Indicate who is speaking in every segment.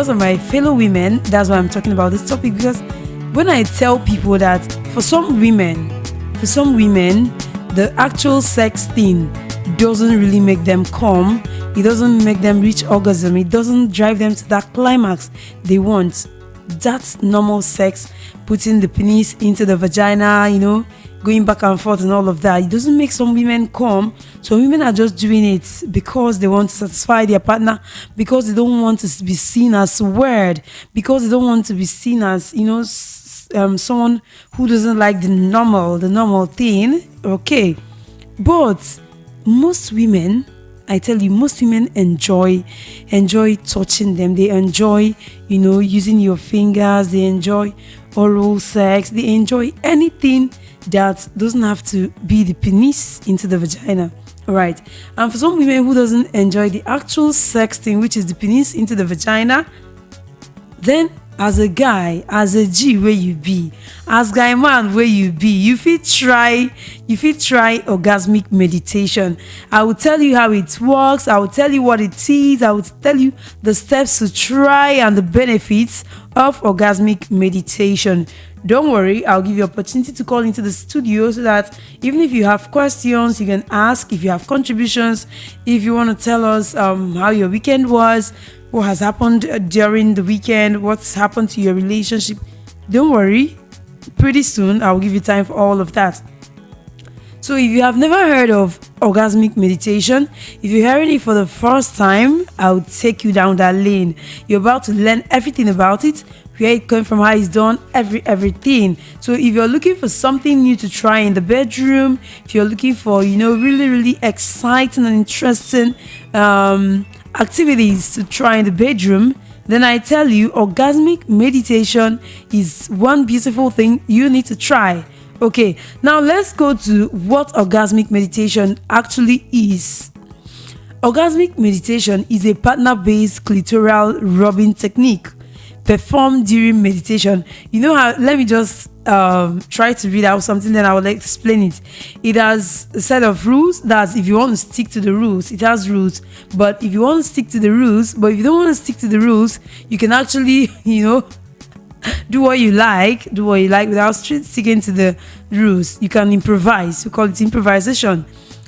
Speaker 1: of my fellow women, that's why I'm talking about this topic. Because when I tell people that for some women, the actual sex thing doesn't really make them come, it doesn't make them reach orgasm, it doesn't drive them to that climax they want. That's normal sex, putting the penis into the vagina, going back and forth and all of that. It doesn't make some women come. So women are just doing it because they want to satisfy their partner, because they don't want to be seen as weird, because they don't want to be seen as, someone who doesn't like the normal thing. Okay. But most women, I tell you, most women enjoy touching them. They enjoy, using your fingers. They enjoy oral sex. They enjoy anything that doesn't have to be the penis into the vagina. All right. And for some women who doesn't enjoy the actual sex thing, which is the penis into the vagina, then as a guy, as a G where you be, as guy man where you be, you fit try orgasmic meditation. I will tell you how it works. I will tell you what it is. I will tell you the steps to try and the benefits of orgasmic meditation. Don't worry, I'll give you opportunity to call into the studio so that even if you have questions, you can ask. If you have contributions, if you want to tell us how your weekend was, what has happened during the weekend, what's happened to your relationship, don't worry. Pretty soon, I'll give you time for all of that. So if you have never heard of orgasmic meditation, if you're hearing it for the first time, I'll take you down that lane. You're about to learn everything about it, where it came from, how it's done, everything. So if you're looking for something new to try in the bedroom, if you're looking for, really exciting and interesting activities to try in the bedroom, then I tell you, orgasmic meditation is one beautiful thing you need to try. Okay, now let's go to what orgasmic meditation actually is. Orgasmic meditation is a partner-based clitoral rubbing technique performed during meditation. You know how, let me just try to read out something, then I will explain it. It has a set of rules. That's if you want to stick to the rules, it has rules. But if you want to stick to the rules, but if you don't want to stick to the rules, you can actually, do what you like without sticking to the rules. You can improvise. We call it improvisation.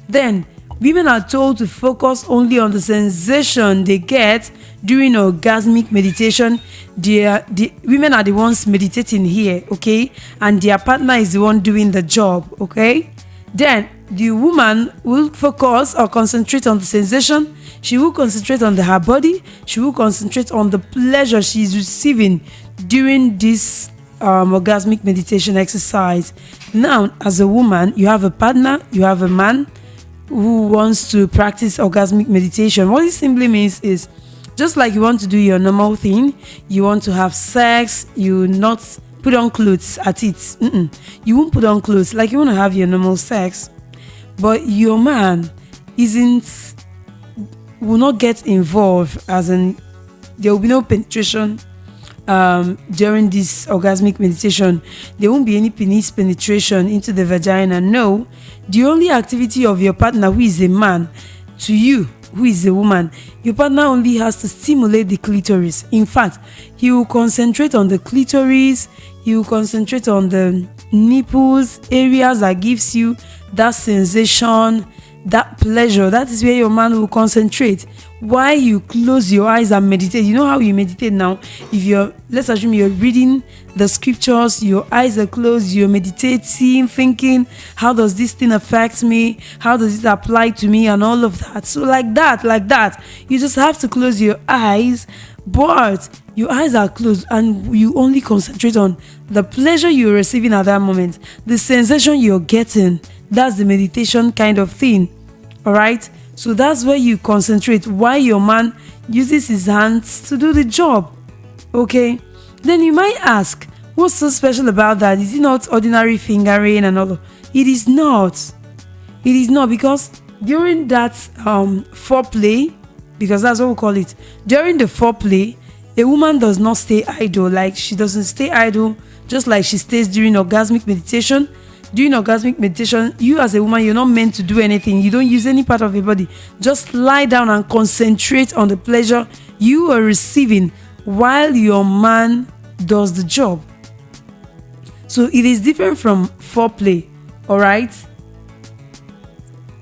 Speaker 1: Then women are told to focus only on the sensation they get during orgasmic meditation. The women are the ones meditating here, okay? And their partner is the one doing the job, okay? Then the woman will focus or concentrate on the sensation. She will concentrate on her body. She will concentrate on the pleasure she is receiving during this orgasmic meditation exercise. Now, as a woman, you have a partner, you have a man who wants to practice orgasmic meditation. What it simply means is, just like you want to do your normal thing, you want to have sex, you not put on clothes at it. You won't put on clothes, like you want to have your normal sex, but your man will not get involved, as in there will be no penetration during this orgasmic meditation. There won't be any penis penetration into the vagina. No, the only activity of your partner, who is a man, to you, who is a woman, your partner only has to stimulate the clitoris. In fact, he will concentrate on the clitoris, he will concentrate on the nipples, areas that gives you that sensation, that pleasure. That is where your man will concentrate. While you close your eyes and meditate. You know how you meditate now? Let's assume you're reading the scriptures, your eyes are closed, you're meditating, thinking, how does this thing affect me? How does it apply to me? And all of that. So like that, you just have to close your eyes, but your eyes are closed and you only concentrate on the pleasure you're receiving at that moment, the sensation you're getting. That's the meditation kind of thing. All right. So that's where you concentrate while your man uses his hands to do the job. Okay. Then you might ask, what's so special about that? Is it not ordinary fingering and all? It is not. It is not, because during that foreplay, because that's what we call it, during the foreplay, a woman does not stay idle. Like, she doesn't stay idle just like she stays during orgasmic meditation. During orgasmic meditation, you as a woman, you're not meant to do anything. You don't use any part of your body. Just lie down and concentrate on the pleasure you are receiving while your man does the job. So it is different from foreplay, all right?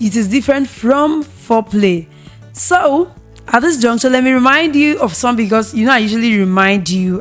Speaker 1: It is different from foreplay. So at this juncture, let me remind you of something, because I usually remind you.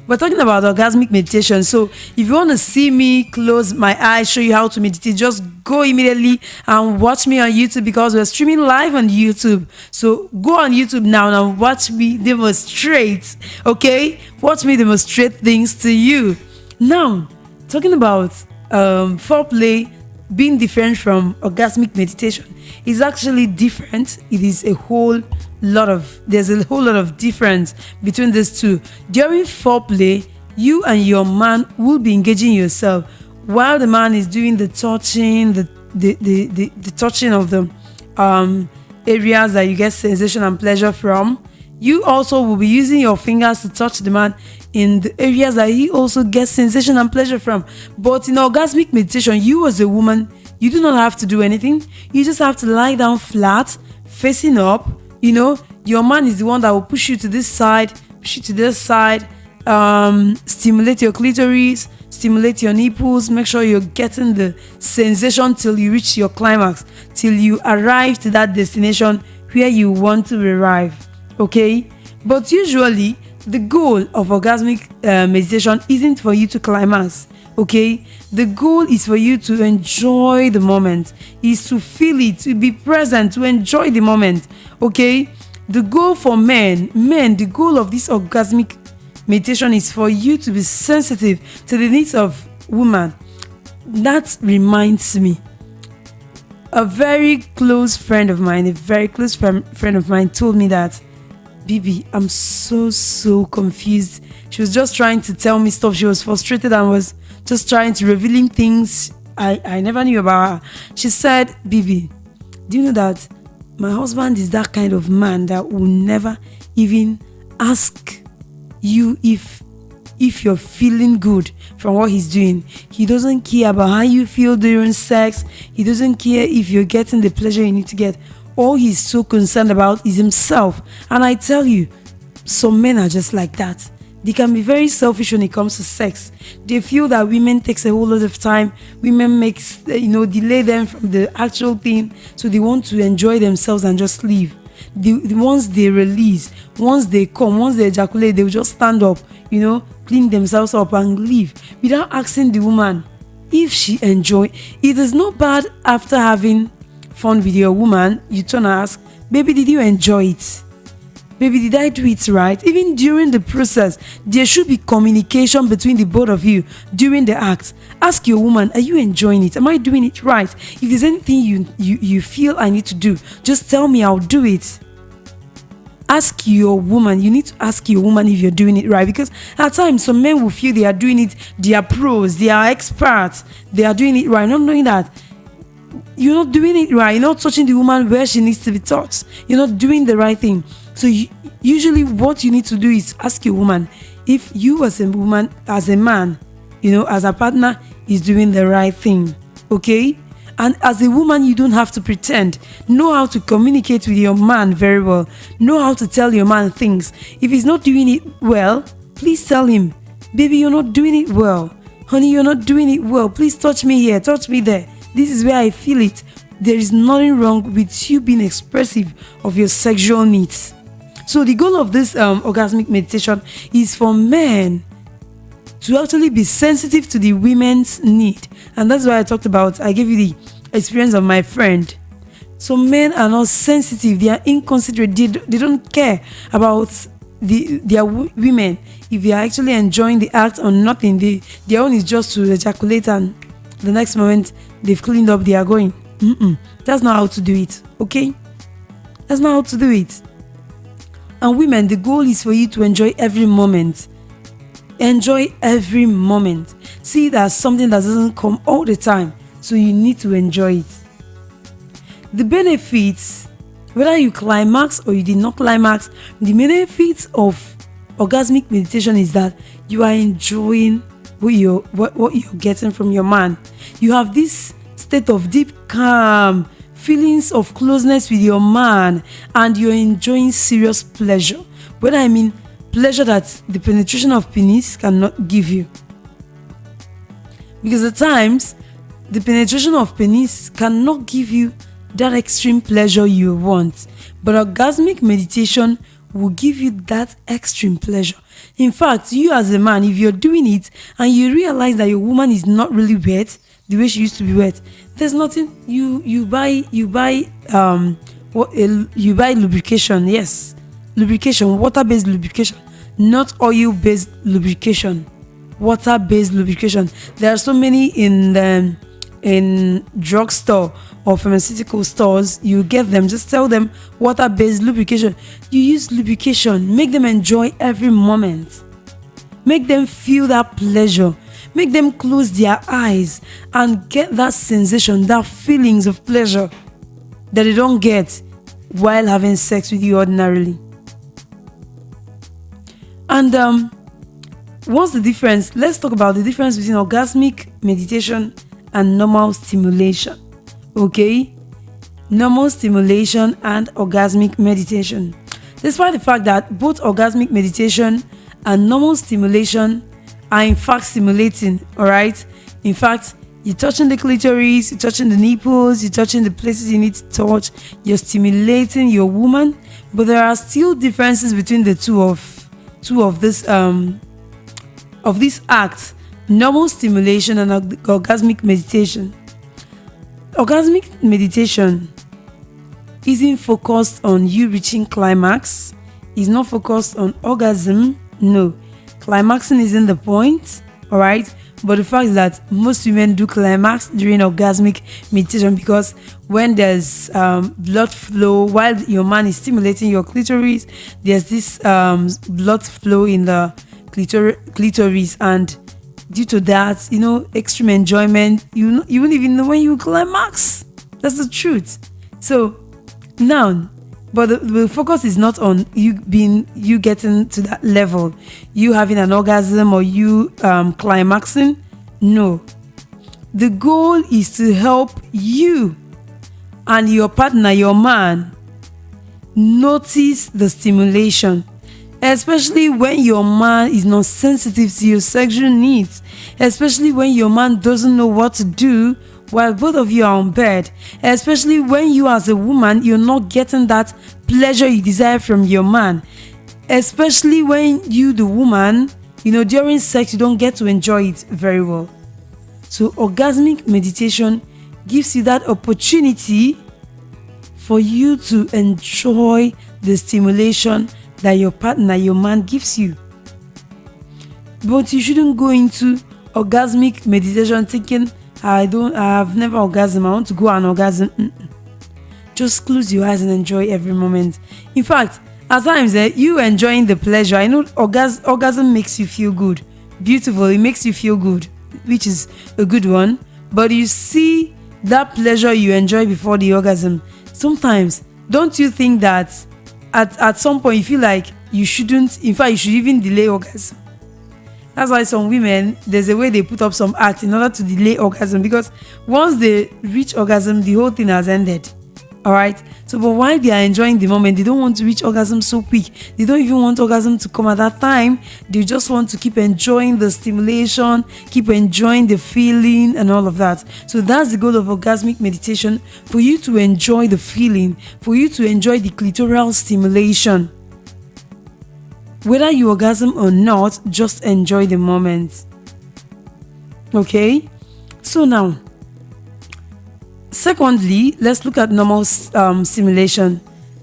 Speaker 1: We're talking about orgasmic meditation. So if you want to see me close my eyes, show you how to meditate, just go immediately and watch me on YouTube, because we're streaming live on YouTube. So go on YouTube now and watch me demonstrate. Okay, watch me demonstrate things to you. Now, talking about foreplay being different from orgasmic meditation, is actually different. It is there's a whole lot of difference between these two. During foreplay, you and your man will be engaging yourself, while the man is doing the touching, the touching of the areas that you get sensation and pleasure from. You also will be using your fingers to touch the man in the areas that he also gets sensation and pleasure from. But in orgasmic meditation, you as a woman, you do not have to do anything. You just have to lie down flat, facing up. Your man is the one that will push you to this side, stimulate your clitoris, stimulate your nipples, make sure you're getting the sensation till you reach your climax, till you arrive to that destination where you want to arrive. Okay, but usually the goal of orgasmic meditation isn't for you to climax. Okay, the goal is for you to enjoy the moment, is to feel it, to be present, to enjoy the moment. Okay, the goal for men, the goal of this orgasmic meditation is for you to be sensitive to the needs of women. That reminds me, a very close friend of mine told me that, Bibi, I'm so confused. She was just trying to tell me stuff. She was frustrated and was just trying to revealing things I never knew about her. She said, Bibi, do you know that my husband is that kind of man that will never even ask you if you're feeling good from what he's doing. He doesn't care about how you feel during sex. He doesn't care if you're getting the pleasure you need to get. All he's so concerned about is himself. And I tell you, some men are just like that. They can be very selfish when it comes to sex. They feel that women takes a whole lot of time. Women delay them from the actual thing. So they want to enjoy themselves and just leave. Once they release, once they come, once they ejaculate, they will just stand up, clean themselves up and leave without asking the woman if she enjoy. It is not bad after having fun with your woman, you turn and ask, baby, did you enjoy it? Baby, did I do it right? Even during the process, there should be communication between the both of you during the act. Ask your woman, are you enjoying it? Am I doing it right? If there's anything you feel I need to do, just tell me, I'll do it. Ask your woman. You need to ask your woman if you're doing it right, because at times some men will feel they are doing it, they are pros, they are experts, they are doing it right, not knowing that you're not doing it right. You're not touching the woman where she needs to be touched. You're not doing the right thing. So usually what you need to do is ask your woman if you as a woman, as a man, as a partner, is doing the right thing. Okay? And as a woman, you don't have to pretend. Know how to communicate with your man very well. Know how to tell your man things. If he's not doing it well, please tell him, baby, you're not doing it well. Honey, you're not doing it well. Please touch me here, touch me there. This is where I feel it. There is nothing wrong with you being expressive of your sexual needs. So the goal of this orgasmic meditation is for men to actually be sensitive to the women's need. And that's why I gave you the experience of my friend. So men are not sensitive. They are inconsiderate. They don't care about their women. If they are actually enjoying the act or nothing, their own is just to ejaculate, and the next moment they've cleaned up, they are going. That's not how to do it. Okay? That's not how to do it. And women, the goal is for you to enjoy every moment. Enjoy every moment. See it as something that doesn't come all the time, so you need to enjoy it. The benefits, whether you climax or you did not climax, the benefits of orgasmic meditation is that you are enjoying what you're getting from your man. You have this state of deep calm, feelings of closeness with your man, and you're enjoying serious pleasure. When I mean pleasure that the penetration of penis cannot give you. Because at times, the penetration of penis cannot give you that extreme pleasure you want. But orgasmic meditation will give you that extreme pleasure. In fact, you as a man, if you're doing it and you realize that your woman is not really wet the way she used to be wet, there's nothing. You buy lubrication. Yes, lubrication, water-based lubrication, not oil-based lubrication. Water-based lubrication. There are so many in drugstore or pharmaceutical stores. You get them, just tell them water-based lubrication. You use lubrication, make them enjoy every moment, make them feel that pleasure, make them close their eyes and get that sensation, that feelings of pleasure that they don't get while having sex with you ordinarily. And what's the difference? Let's talk about the difference between orgasmic meditation and normal stimulation. Okay, normal stimulation and orgasmic meditation. Despite the fact that both orgasmic meditation and normal stimulation are in fact stimulating, all right? In fact, you're touching the clitoris, you're touching the nipples, you're touching the places you need to touch, you're stimulating your woman, but there are still differences between the two of this act, normal stimulation and orgasmic meditation. Orgasmic meditation isn't focused on you reaching climax. It's not focused on orgasm. No, climaxing isn't the point, all right? But the fact is that most women do climax during orgasmic meditation, because when there's blood flow while your man is stimulating your clitoris, there's this blood flow in the clitoris, and due to that, extreme enjoyment, you won't even know when you climax. That's the truth. So now, but the focus is not on you getting to that level, you having an orgasm or you climaxing. No, the goal is to help you and your partner, your man, notice the stimulation, especially when your man is not sensitive to your sexual needs, especially when your man doesn't know what to do while both of you are on bed, especially when you as a woman, you're not getting that pleasure you desire from your man, especially when you, the woman, during sex, you don't get to enjoy it very well. So orgasmic meditation gives you that opportunity for you to enjoy the stimulation that your partner, your man, gives you. But you shouldn't go into orgasmic meditation thinking, I've never orgasm, I want to go and orgasm. Just close your eyes and enjoy every moment. In fact, at times you enjoying the pleasure. I know orgasm makes you feel good, beautiful, it makes you feel good, which is a good one. But you see that pleasure you enjoy before the orgasm, sometimes don't you think that at some point you feel like you shouldn't, in fact you should even delay orgasm? That's why some women, there's a way they put up some acts in order to delay orgasm, because once they reach orgasm, the whole thing has ended. All right. So, but while they are enjoying the moment, they don't want to reach orgasm so quick. They don't even want orgasm to come at that time. They just want to keep enjoying the stimulation, keep enjoying the feeling and all of that. So that's the goal of orgasmic meditation, for you to enjoy the feeling, for you to enjoy the clitoral stimulation. Whether you orgasm or not, just enjoy the moment. Okay? So now, secondly, let's look at normal stimulation.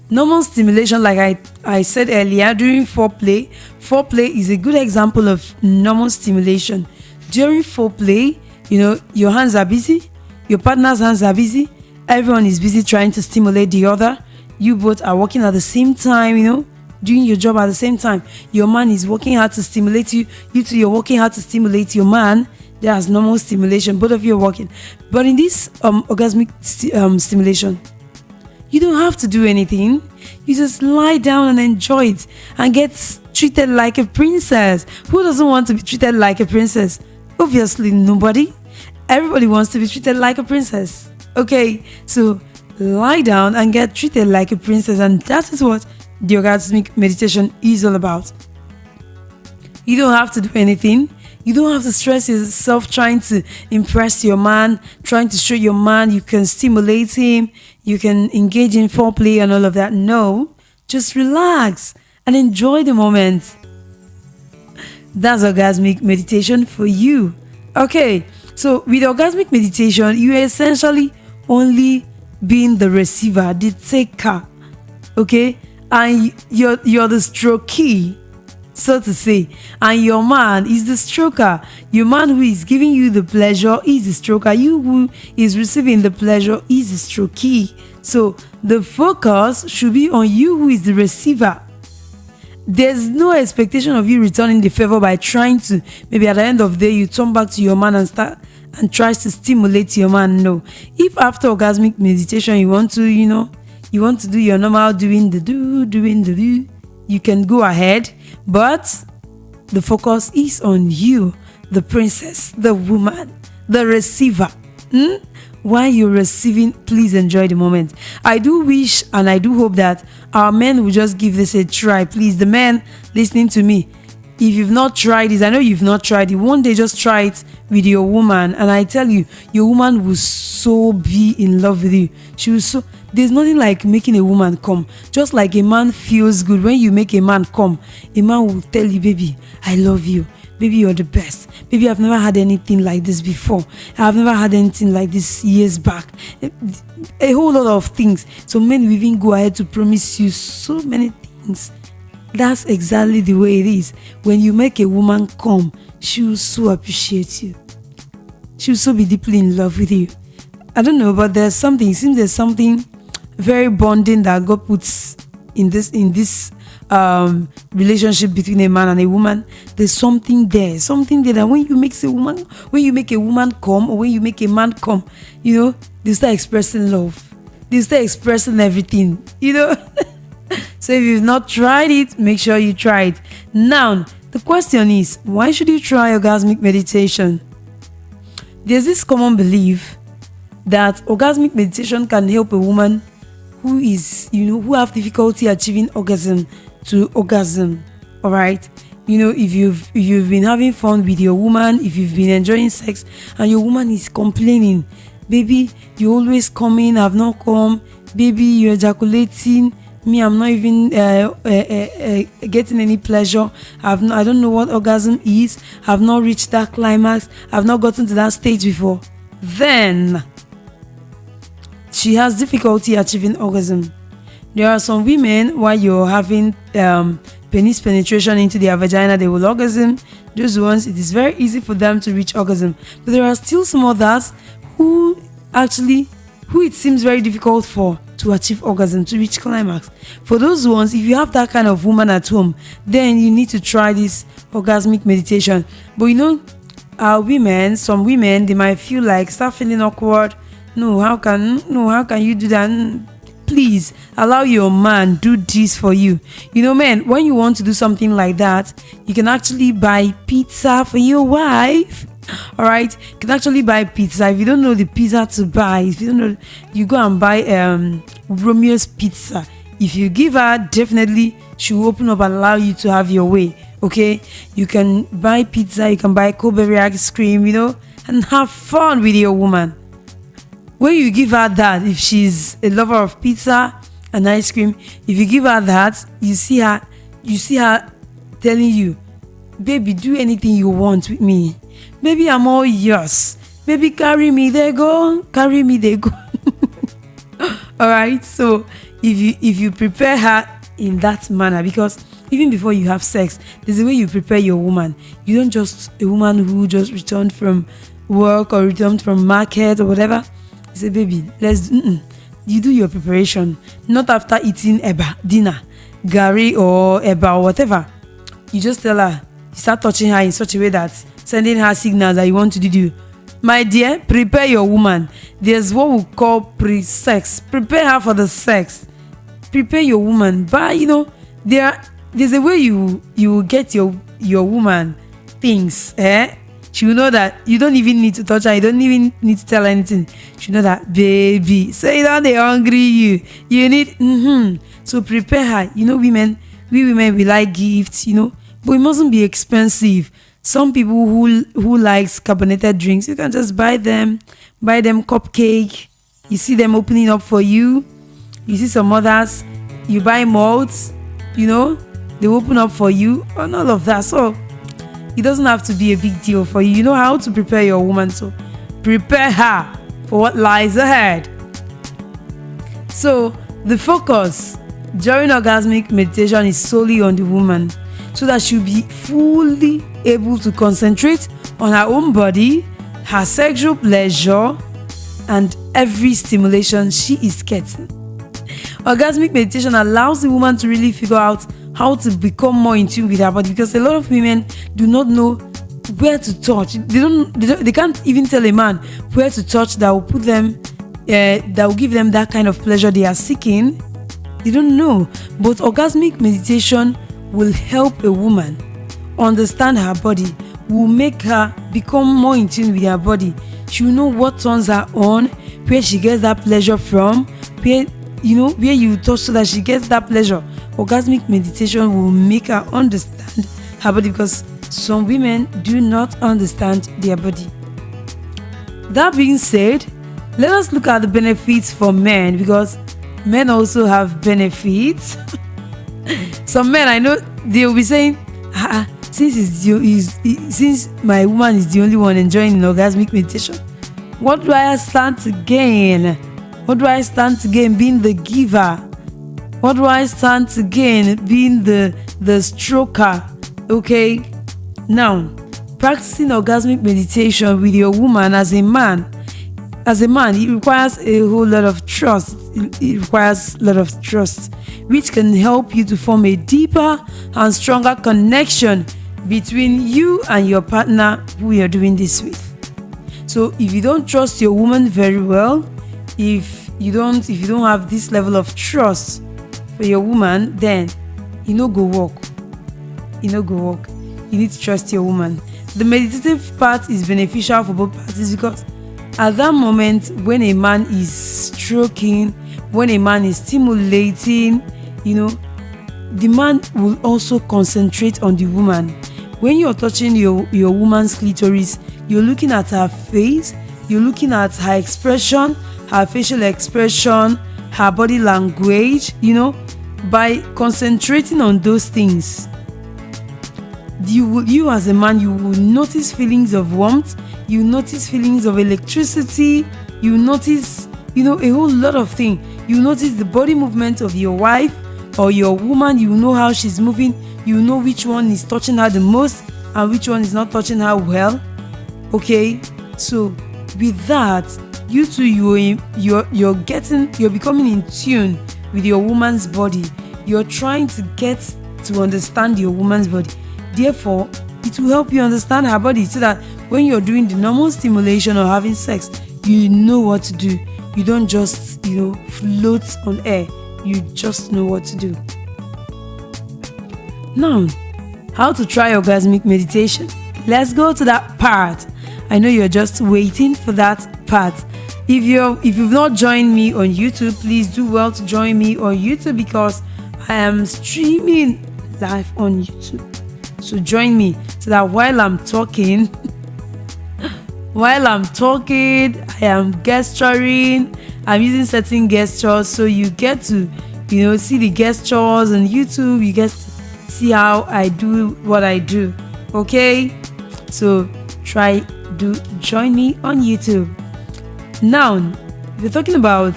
Speaker 1: Normal stimulation, like I said earlier, during foreplay. Foreplay is a good example of normal stimulation. During foreplay, your hands are busy, your partner's hands are busy, everyone is busy trying to stimulate the other. You both are working at the same time, doing your job at the same time. Your man is working hard to stimulate you. You two, you're working hard to stimulate your man. There's normal stimulation. Both of you are working. But in this orgasmic stimulation, you don't have to do anything. You just lie down and enjoy it and get treated like a princess. Who doesn't want to be treated like a princess? Obviously, nobody. Everybody wants to be treated like a princess. Okay, so lie down and get treated like a princess, and that is what the orgasmic meditation is all about. You don't have to do anything. You don't have to stress yourself trying to impress your man, trying to show your man you can stimulate him, you can engage in foreplay and all of that. No, just relax and enjoy the moment. That's orgasmic meditation for you. Okay, so with orgasmic meditation, you are essentially only being the receiver, the taker, okay, and you're the strokee, so to say, and your man is the stroker. Your man who is giving you the pleasure is the stroker. You who is receiving the pleasure is the strokee. So the focus should be on you who is the receiver. There's no expectation of you returning the favor by trying to, maybe at the end of the day you turn back to your man and tries to stimulate your man. No. If after orgasmic meditation you want to, you want to do your normal doing the do, you can go ahead, but the focus is on you, the princess, the woman, the receiver. While you're receiving, please enjoy the moment. I do wish and I do hope that our men will just give this a try. Please, the men listening to me, if you've not tried this, I know you've not tried it, one day just try it with your woman, and I tell you, your woman will so be in love with you. She will so, there's nothing like making a woman come. Just like a man feels good when you make a man come, a man will tell you, baby, I love you. Baby, you're the best. Baby, I've never had anything like this before. I've never had anything like this years back. A whole lot of things. So men will even go ahead to promise you so many things. That's exactly the way it is. When you make a woman come, she will so appreciate you. She will so be deeply in love with you. I don't know, but it seems there's something very bonding that God puts in this relationship between a man and a woman. There's something there that when you make a woman come, or when you make a man come, they start expressing love, they start expressing everything. So if you've not tried it, make sure you try it. Now the question is, why should you try orgasmic meditation? There's this common belief that orgasmic meditation can help a woman who have difficulty achieving orgasm to orgasm. All right, if you've been having fun with your woman, if you've been enjoying sex and your woman is complaining, baby, you always coming, I've not come, baby, you're ejaculating, me, I'm not even getting any pleasure, I don't know what orgasm is, I've not reached that climax, I've not gotten to that stage before, then she has difficulty achieving orgasm. There are some women, while you're having penis penetration into their vagina, they will orgasm. Those ones, it is very easy for them to reach orgasm. But there are still some others who it seems very difficult for to achieve orgasm, to reach climax. For those ones, if you have that kind of woman at home, then you need to try this orgasmic meditation. But some women, they might feel like, start feeling awkward. No, how can you do that? Please allow your man do this for you. Men, when you want to do something like that, you can actually buy pizza for your wife. All right, you can actually buy pizza. If you don't know the pizza to buy, if you don't know, you go and buy Romeo's pizza. If you give her, definitely she will open up and allow you to have your way. Okay, you can buy pizza, you can buy Cowberry ice cream, and have fun with your woman. When you give her that, if she's a lover of pizza and ice cream, if you give her that, you see her telling you, baby, do anything you want with me. Baby, I'm all yours. Baby, carry me, there go. All right. So if you prepare her in that manner, because even before you have sex, there's a way you prepare your woman. You don't just a woman who just returned from work or returned from market or whatever. You say, baby, you do your preparation, not after eating dinner, gari or eba or whatever. You just tell her, you start touching her in such a way that sending her signals that you want to do. My dear, prepare your woman. There's what we call pre-sex. Prepare her for the sex. Prepare your woman. But there's a way you will get your woman things. She will know that you don't even need to touch her. You don't even need to tell her anything. She will know that, baby, say that they hungry you need. So prepare her. We women, we like gifts. but it mustn't be expensive. Some people who likes carbonated drinks, you can just buy them cupcake. You see them opening up for you. You see some others, you buy malts, they open up for you and all of that. So it doesn't have to be a big deal for you. You know how to prepare your woman, so prepare her for what lies ahead. So the focus during orgasmic meditation is solely on the woman, so that she'll be fully able to concentrate on her own body, her sexual pleasure, and every stimulation she is getting. Orgasmic meditation allows the woman to really figure out how to become more in tune with her body, because a lot of women do not know where to touch. They can't even tell a man where to touch that will put them that will give them that kind of pleasure they are seeking. They don't know. But orgasmic meditation will help a woman understand her body, will make her become more in tune with her body. She will know what turns her on, where she gets that pleasure from, where you touch so that she gets that pleasure. Orgasmic meditation will make her understand her body, because some women do not understand their body. That being said, let us look at the benefits for men, because men also have benefits. Some men, I know, they will be saying, since my woman is the only one enjoying an orgasmic meditation, what do I stand to gain? What do I stand to gain being the giver? What do I stand to gain being the stroker? Okay, now practicing orgasmic meditation with your woman as a man, it requires a whole lot of trust. It requires a lot of trust, which can help you to form a deeper and stronger connection between you and your partner who you're doing this with. So if you don't trust your woman very well, if you don't have this level of trust for your woman, then you no go walk. You need to trust your woman. The meditative part is beneficial for both parties, because at that moment when a man is stroking, when a man is stimulating, the man will also concentrate on the woman. When you're touching your woman's clitoris, you're looking at her face, you're looking at her expression, her facial expression, her body language. By concentrating on those things, you as a man, you will notice feelings of warmth, you notice feelings of electricity, you notice a whole lot of things. You notice the body movement of your wife or your woman. You know how she's moving, you know which one is touching her the most and which one is not touching her well. Okay, so with that, you two, you're becoming in tune with your woman's body. You're trying to get to understand your woman's body. Therefore, it will help you understand her body, so that when you're doing the normal stimulation or having sex, you know what to do. You don't just, float on air. You just know what to do. Now, how to try orgasmic meditation? Let's go to that part. I know you're just waiting for that part. If you've not joined me on YouTube, please do well to join me on YouTube, because I am streaming live on YouTube. So join me, so that while I'm talking, I am gesturing, I'm using certain gestures, so you get to, see the gestures on YouTube. You get to see how I do what I do. Okay, so join me on YouTube. Now, we're talking about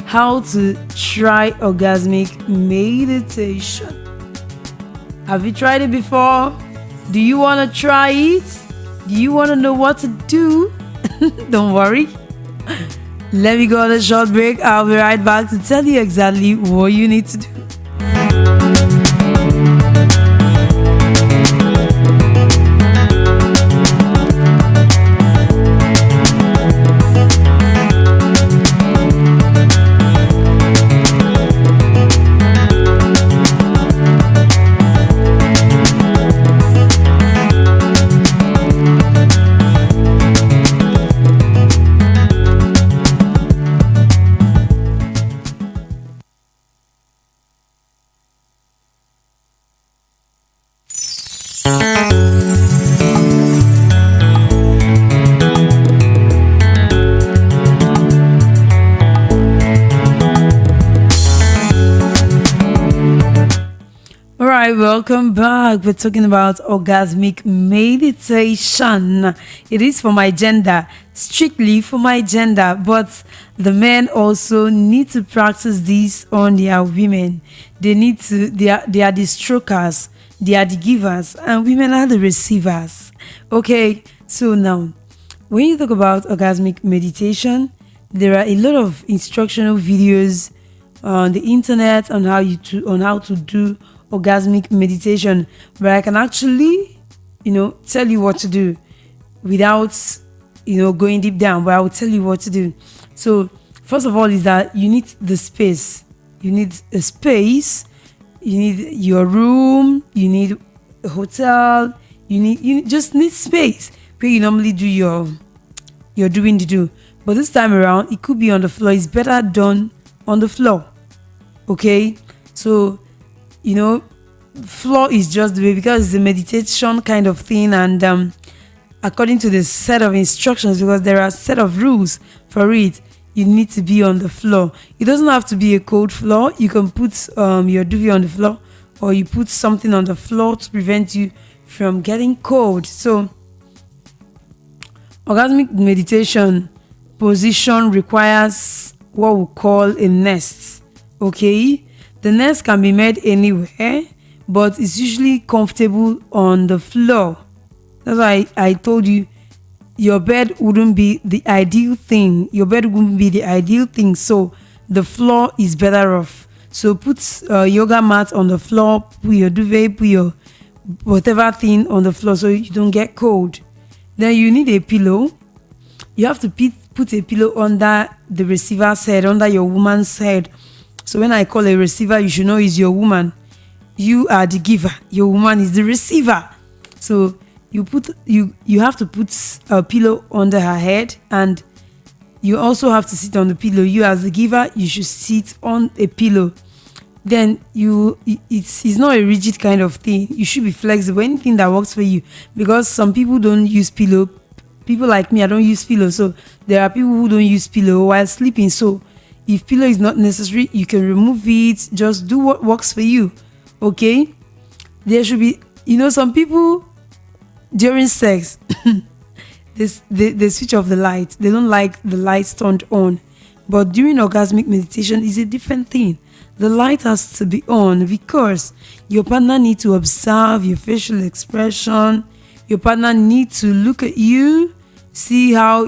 Speaker 1: how to try orgasmic meditation. Have you tried it before? Do you want to try it? Do you want to know what to do? Don't worry. Let me go on a short break. I'll be right back to tell you exactly what you need to do. welcome back. We're talking about orgasmic meditation. It is for my gender, strictly for my gender, but the men also need to practice this on their women. They are the strokers, they are the givers, and women are the receivers. Okay, so now when you talk about orgasmic meditation, there are a lot of instructional videos on the internet on how to do orgasmic meditation, but I can actually tell you what to do without going deep down, but I will tell you what to do. So first of all is that you need the space. You need a space, you need your room, you need a hotel, you just need space where you normally do your doing the do. But this time around it could be on the floor. It's better done on the floor. Okay, so floor is just the way, because it's a meditation kind of thing, and according to the set of instructions, because there are a set of rules for it, you need to be on the floor. It doesn't have to be a cold floor. You can put your duvet on the floor, or you put something on the floor to prevent you from getting cold. So orgasmic meditation position requires what we call a nest. Okay, the nest can be made anywhere, but it's usually comfortable on the floor. That's why I told you your bed wouldn't be the ideal thing. So the floor is better off. So put yoga mat on the floor, put your duvet, put your whatever thing on the floor so you don't get cold. Then you need a pillow. You have to put a pillow under the receiver's head, under your woman's head. So when I call a receiver, you should know it's your woman. You are the giver. Your woman is the receiver. So you have to put a pillow under her head, and you also have to sit on the pillow. You as the giver, you should sit on a pillow. Then it's not a rigid kind of thing. You should be flexible. Anything that works for you, because some people don't use pillow. People like me, I don't use pillow. So there are people who don't use pillow while sleeping. So if pillow is not necessary, you can remove it. Just do what works for you. Okay, there should be some people during sex they switch off the light. They don't like the lights turned on. But during orgasmic meditation is a different thing. The light has to be on, because your partner needs to observe your facial expression. Your partner needs to look at you, see how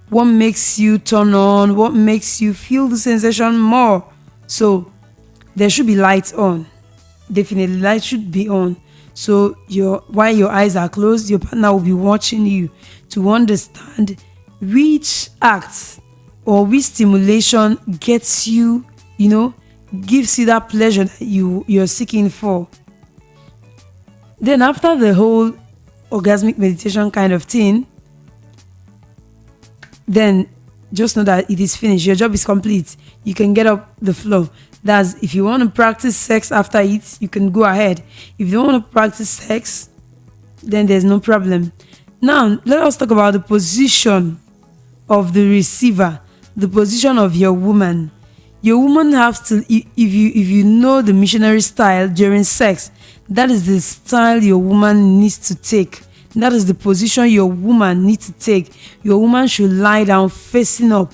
Speaker 1: what makes you turn on, what makes you feel the sensation more. So there should be lights on. Definitely light should be on. So while your eyes are closed, your partner will be watching you to understand which act or which stimulation gets you, gives you that pleasure that you're seeking for. Then after the whole orgasmic meditation kind of thing, then just know that it is finished. Your job is complete. You can get up the floor. That's if you want to practice sex after it, you can go ahead. If you don't want to practice sex, then there's no problem. Now let us talk about the position of the receiver, the position of your woman. Your woman has to, if you know the missionary style during sex, that is the style your woman needs to take. That is the position your woman needs to take. Your woman should lie down facing up.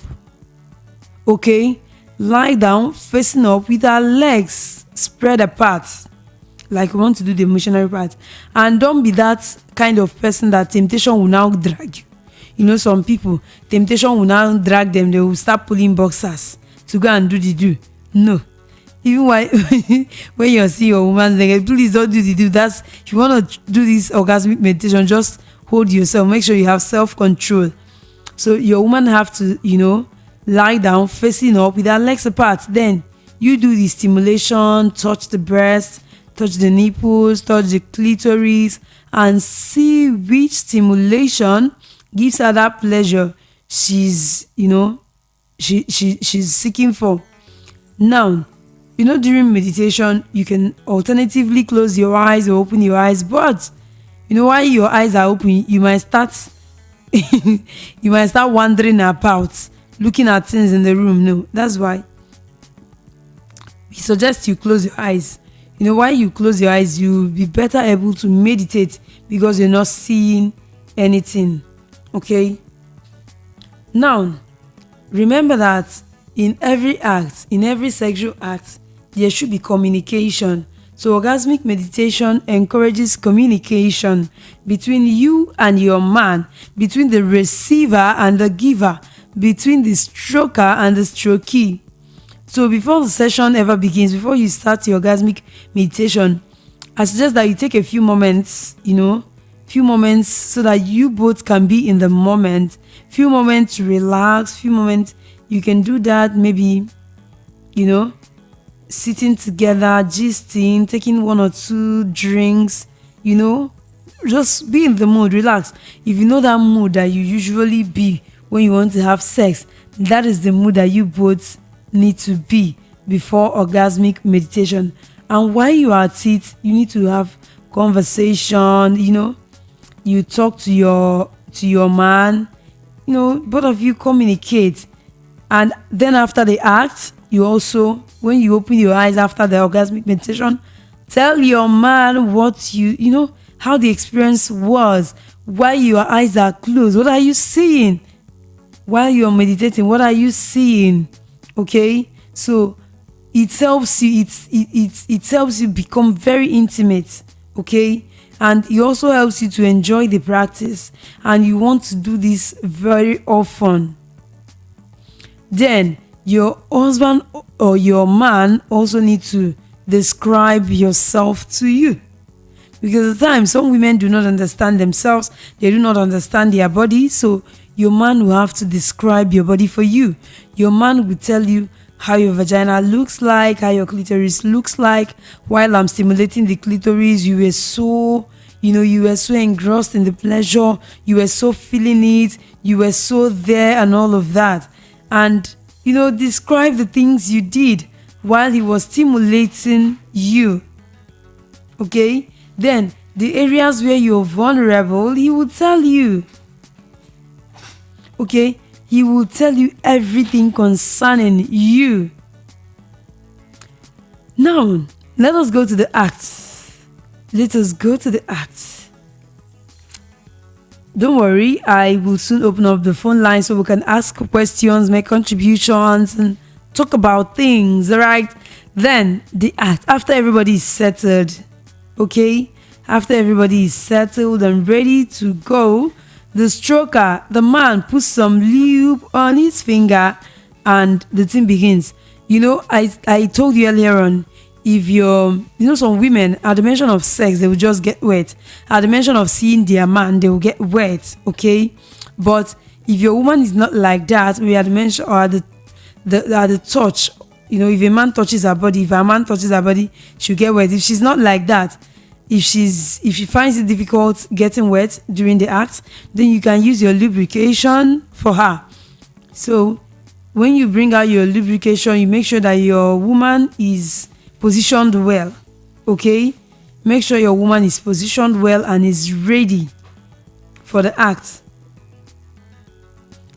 Speaker 1: Okay? Lie down facing up with her legs spread apart, like you want to do the missionary part. And don't be that kind of person that temptation will now drag you. Some people, temptation will now drag them. They will start pulling boxers to go and do the do. No. Even when you see your woman's leg, please don't do the do. That's, if you want to do this orgasmic meditation, just hold yourself. Make sure you have self-control. So your woman have to, lie down facing up with her legs apart. Then you do the stimulation, touch the breast, touch the nipples, touch the clitoris, and see which stimulation gives her that pleasure she's seeking for. Now, during meditation, you can alternatively close your eyes or open your eyes, but while your eyes are open, you might start wandering about, looking at things in the room. No, that's why we suggest you close your eyes. while you close your eyes, you'll be better able to meditate because you're not seeing anything. Okay. Now, remember that in every act, in every sexual act, there should be communication. So orgasmic meditation encourages communication between you and your man, between the receiver and the giver, between the stroker and the strokee. So before the session ever begins, before you start your orgasmic meditation, I suggest that you take a few moments, so that you both can be in the moment. Few moments to relax, few moments you can do that, maybe, sitting together, gisting, taking 1 or 2 drinks, just be in the mood, relax. If you know that mood that you usually be when you want to have sex, that is the mood that you both need to be before orgasmic meditation. And while you are at it, you need to have conversation, you talk to your man, both of you communicate. And then after the act, you also, when you open your eyes after the orgasmic meditation, tell your man what how the experience was while your eyes are closed. What are you seeing while you're meditating? What are you seeing? Okay, so it helps you. It helps you become very intimate. Okay, and it also helps you to enjoy the practice, and you want to do this very often. Then your husband or your man also need to describe yourself to you, because at times some women do not understand themselves, they do not understand their body. So your man will have to describe your body for you. Your man will tell you how your vagina looks like, how your clitoris looks like. While I'm stimulating the clitoris, you were so engrossed in the pleasure, you were so feeling it, you were so there and all of that. And describe the things you did while he was stimulating you. Okay, then the areas where you're vulnerable, he will tell you. Okay, he will tell you everything concerning you. Now, let us go to the act. Let us go to the act. Don't worry, I will soon open up the phone line so we can ask questions, make contributions, and talk about things, right? Then the act, after everybody is settled, okay? After everybody is settled and ready to go, the stroker, the man, puts some lube on his finger and the thing begins. I told you earlier on, if some women, at the mention of sex, they will just get wet. At the mention of seeing their man, they will get wet, okay? But if your woman is not like that, we had mentioned, or at the touch, if a man touches her body, if a man touches her body, she'll get wet. If she's not like that, if she finds it difficult getting wet during the act, then you can use your lubrication for her. So when you bring out your lubrication, you make sure that your woman is positioned well. Okay, make sure your woman is positioned well and is ready for the act.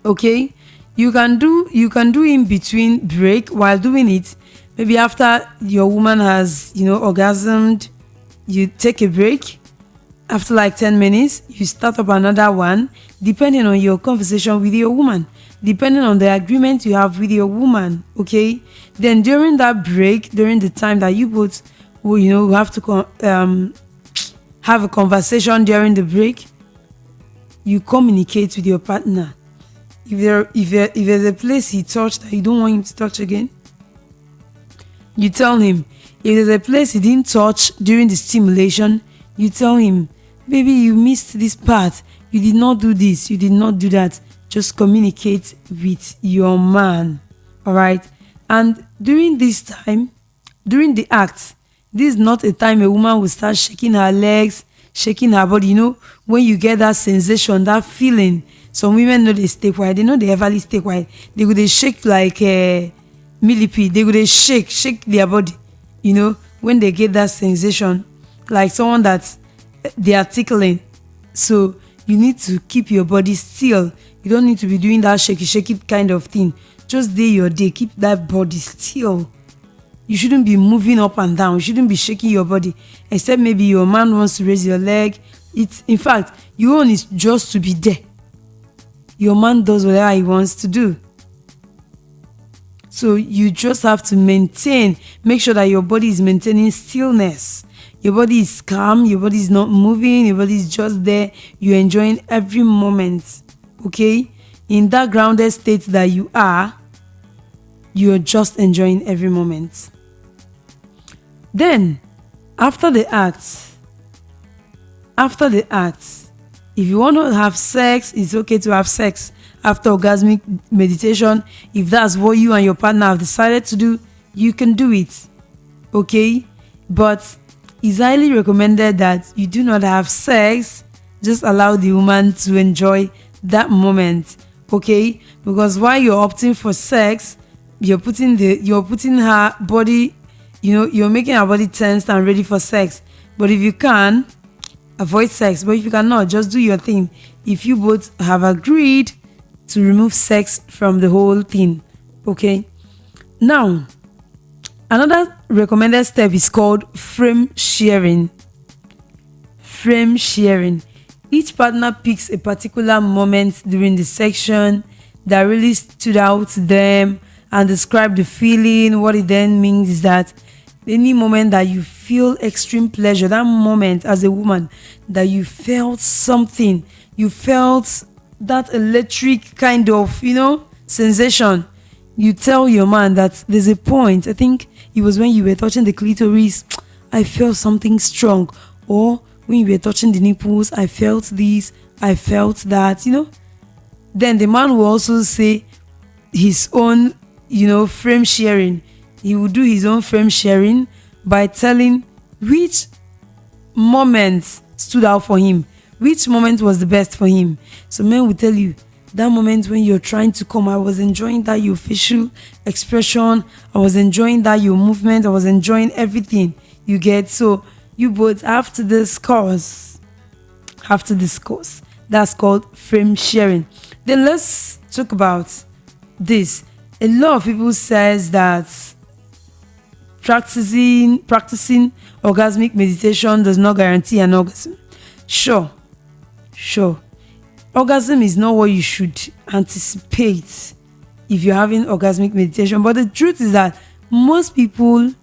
Speaker 1: Okay, you can do in between break while doing it. Maybe after your woman has orgasmed, you take a break. After like 10 minutes, you start up another one, depending on your conversation with your woman, depending on the agreement you have with your woman. Okay, then during that break, during the time that you both will have to have a conversation during the break, you communicate with your partner. If there's a place he touched that you don't want him to touch again, you tell him. If there's a place he didn't touch during the stimulation, you tell him, baby, you missed this part, you did not do this, you did not do that. Just communicate with your man. All right. And during this time, during the act, this is not a time a woman will start shaking her legs, shaking her body. When you get that sensation, that feeling, some women know they stay quiet. They know they everly stay quiet. They would shake like a millipede. They would shake their body. When they get that sensation, like someone that they are tickling. So you need to keep your body still. You don't need to be doing that shaky kind of thing. Just day your day, keep that body still. You shouldn't be moving up and down. You shouldn't be shaking your body, except maybe your man wants to raise your leg. In fact, your own is just to be there. Your man does whatever he wants to do. So you just have to make sure that your body is maintaining stillness. Your body is calm, your body is not moving, your body is just there. You're enjoying every moment. Okay? In that grounded state that you're just enjoying every moment. Then, after the act, if you want to have sex, it's okay to have sex after orgasmic meditation. If that's what you and your partner have decided to do, you can do it. Okay? But it's highly recommended that you do not have sex. Just allow the woman to enjoy that moment. Okay? Because while you're opting for sex, you're putting her body, you're making her body tense and ready for sex. But if you can, avoid sex. But if you cannot, just do your thing. If you both have agreed to remove sex from the whole thing. Okay? Now, another recommended step is called frame sharing. Frame sharing. Each partner picks a particular moment during the section that really stood out to them and describe the feeling. What it then means is that any moment that you feel extreme pleasure, that moment as a woman that you felt something, you felt that electric kind of, sensation, you tell your man that there's a point. I think it was when you were touching the clitoris, I felt something strong. Or when you were touching the nipples, I felt this, I felt that, Then the man will also say his own, frame sharing. He will do his own frame sharing by telling which moment stood out for him, which moment was the best for him. So men will tell you, that moment when you're trying to come, I was enjoying that your facial expression, I was enjoying that your movement, I was enjoying everything you get. So you both have to discuss. That's called frame sharing. Then let's talk about this. A lot of people says that practicing orgasmic meditation does not guarantee an orgasm. Sure. Orgasm is not what you should anticipate if you're having orgasmic meditation. But the truth is that most people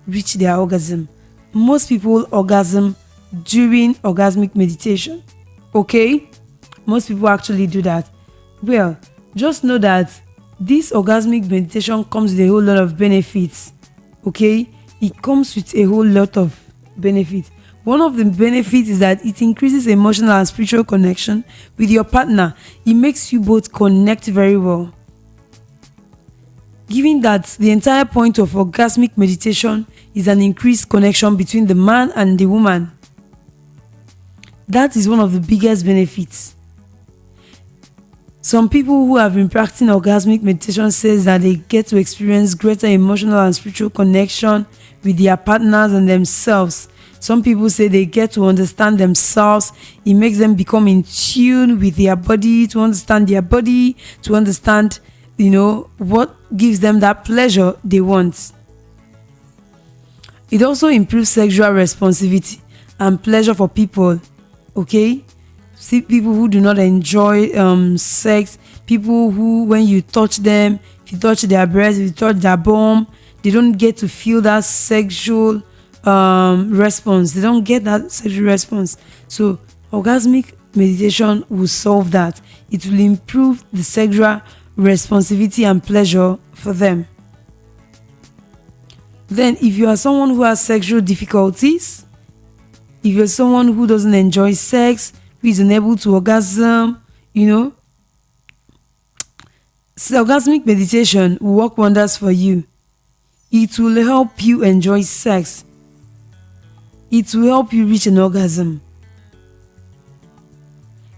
Speaker 1: reach their orgasm. Most people orgasm during orgasmic meditation. Okay? Most people actually do that. Well, just know that this orgasmic meditation comes with a whole lot of benefits. Okay? It comes with a whole lot of benefits. One of the benefits is that it increases emotional and spiritual connection with your partner. It makes you both connect very well. Given that the entire point of orgasmic meditation is an increased connection between the man and the woman. That is one of the biggest benefits. Some people who have been practicing orgasmic meditation says that they get to experience greater emotional and spiritual connection with their partners and themselves. Some people say they get to understand themselves. It makes them become in tune with their body, to understand their body, to understand, what gives them that pleasure they want. It also improves sexual responsivity and pleasure for people. Okay? See, people who do not enjoy sex, people who, when you touch them, if you touch their breast, if you touch their bum, they don't get to feel that sexual response. They don't get that sexual response. So orgasmic meditation will solve that. It will improve the sexual responsivity and pleasure for them. Then if you are someone who has sexual difficulties, if you're someone who doesn't enjoy sex, who is unable to orgasm, so orgasmic meditation will work wonders for you. It will help you enjoy sex. It will help you reach an orgasm.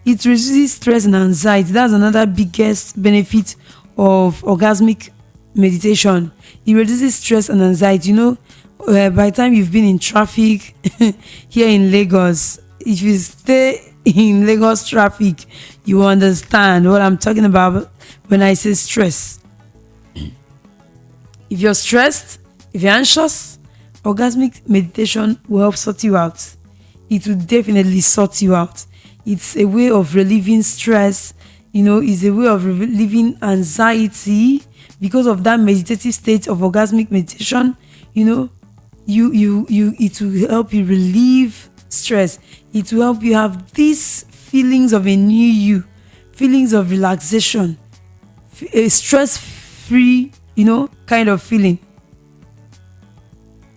Speaker 1: It reduces stress and anxiety. That's another biggest benefit of orgasmic meditation. It reduces stress and anxiety. By the time you've been in traffic here in Lagos, if you stay in Lagos traffic, you understand what I'm talking about when I say stress. If you're stressed, If you're anxious, orgasmic meditation will help sort you out. It will definitely sort you out. It's a way of relieving stress, it's a way of relieving anxiety because of that meditative state of orgasmic meditation. It will help you relieve stress. It will help you have these feelings of a new you, feelings of relaxation, a stress-free, kind of feeling.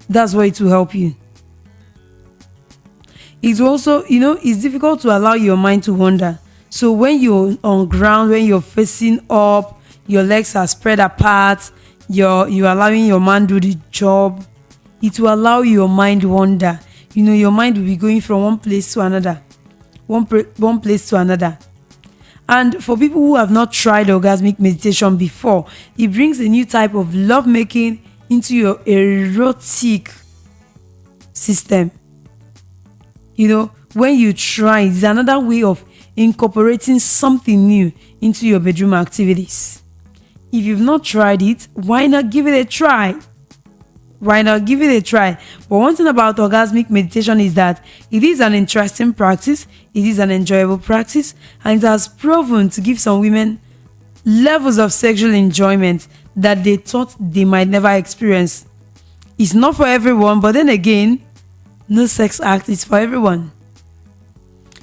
Speaker 1: That's what it will help you. It's also, it's difficult to allow your mind to wander. So when you're on ground, when you're facing up, your legs are spread apart, you're allowing your mind do the job, it will allow your mind wander. Your mind will be going from one place to another. One place to another. And for people who have not tried orgasmic meditation before, it brings a new type of lovemaking into your erotic system. When you try, it's another way of incorporating something new into your bedroom activities. If you've not tried it, why not give it a try? But one thing about orgasmic meditation is that it is an interesting practice, it is an enjoyable practice, and it has proven to give some women levels of sexual enjoyment that they thought they might never experience. It's not for everyone, but then again, no sex act is for everyone.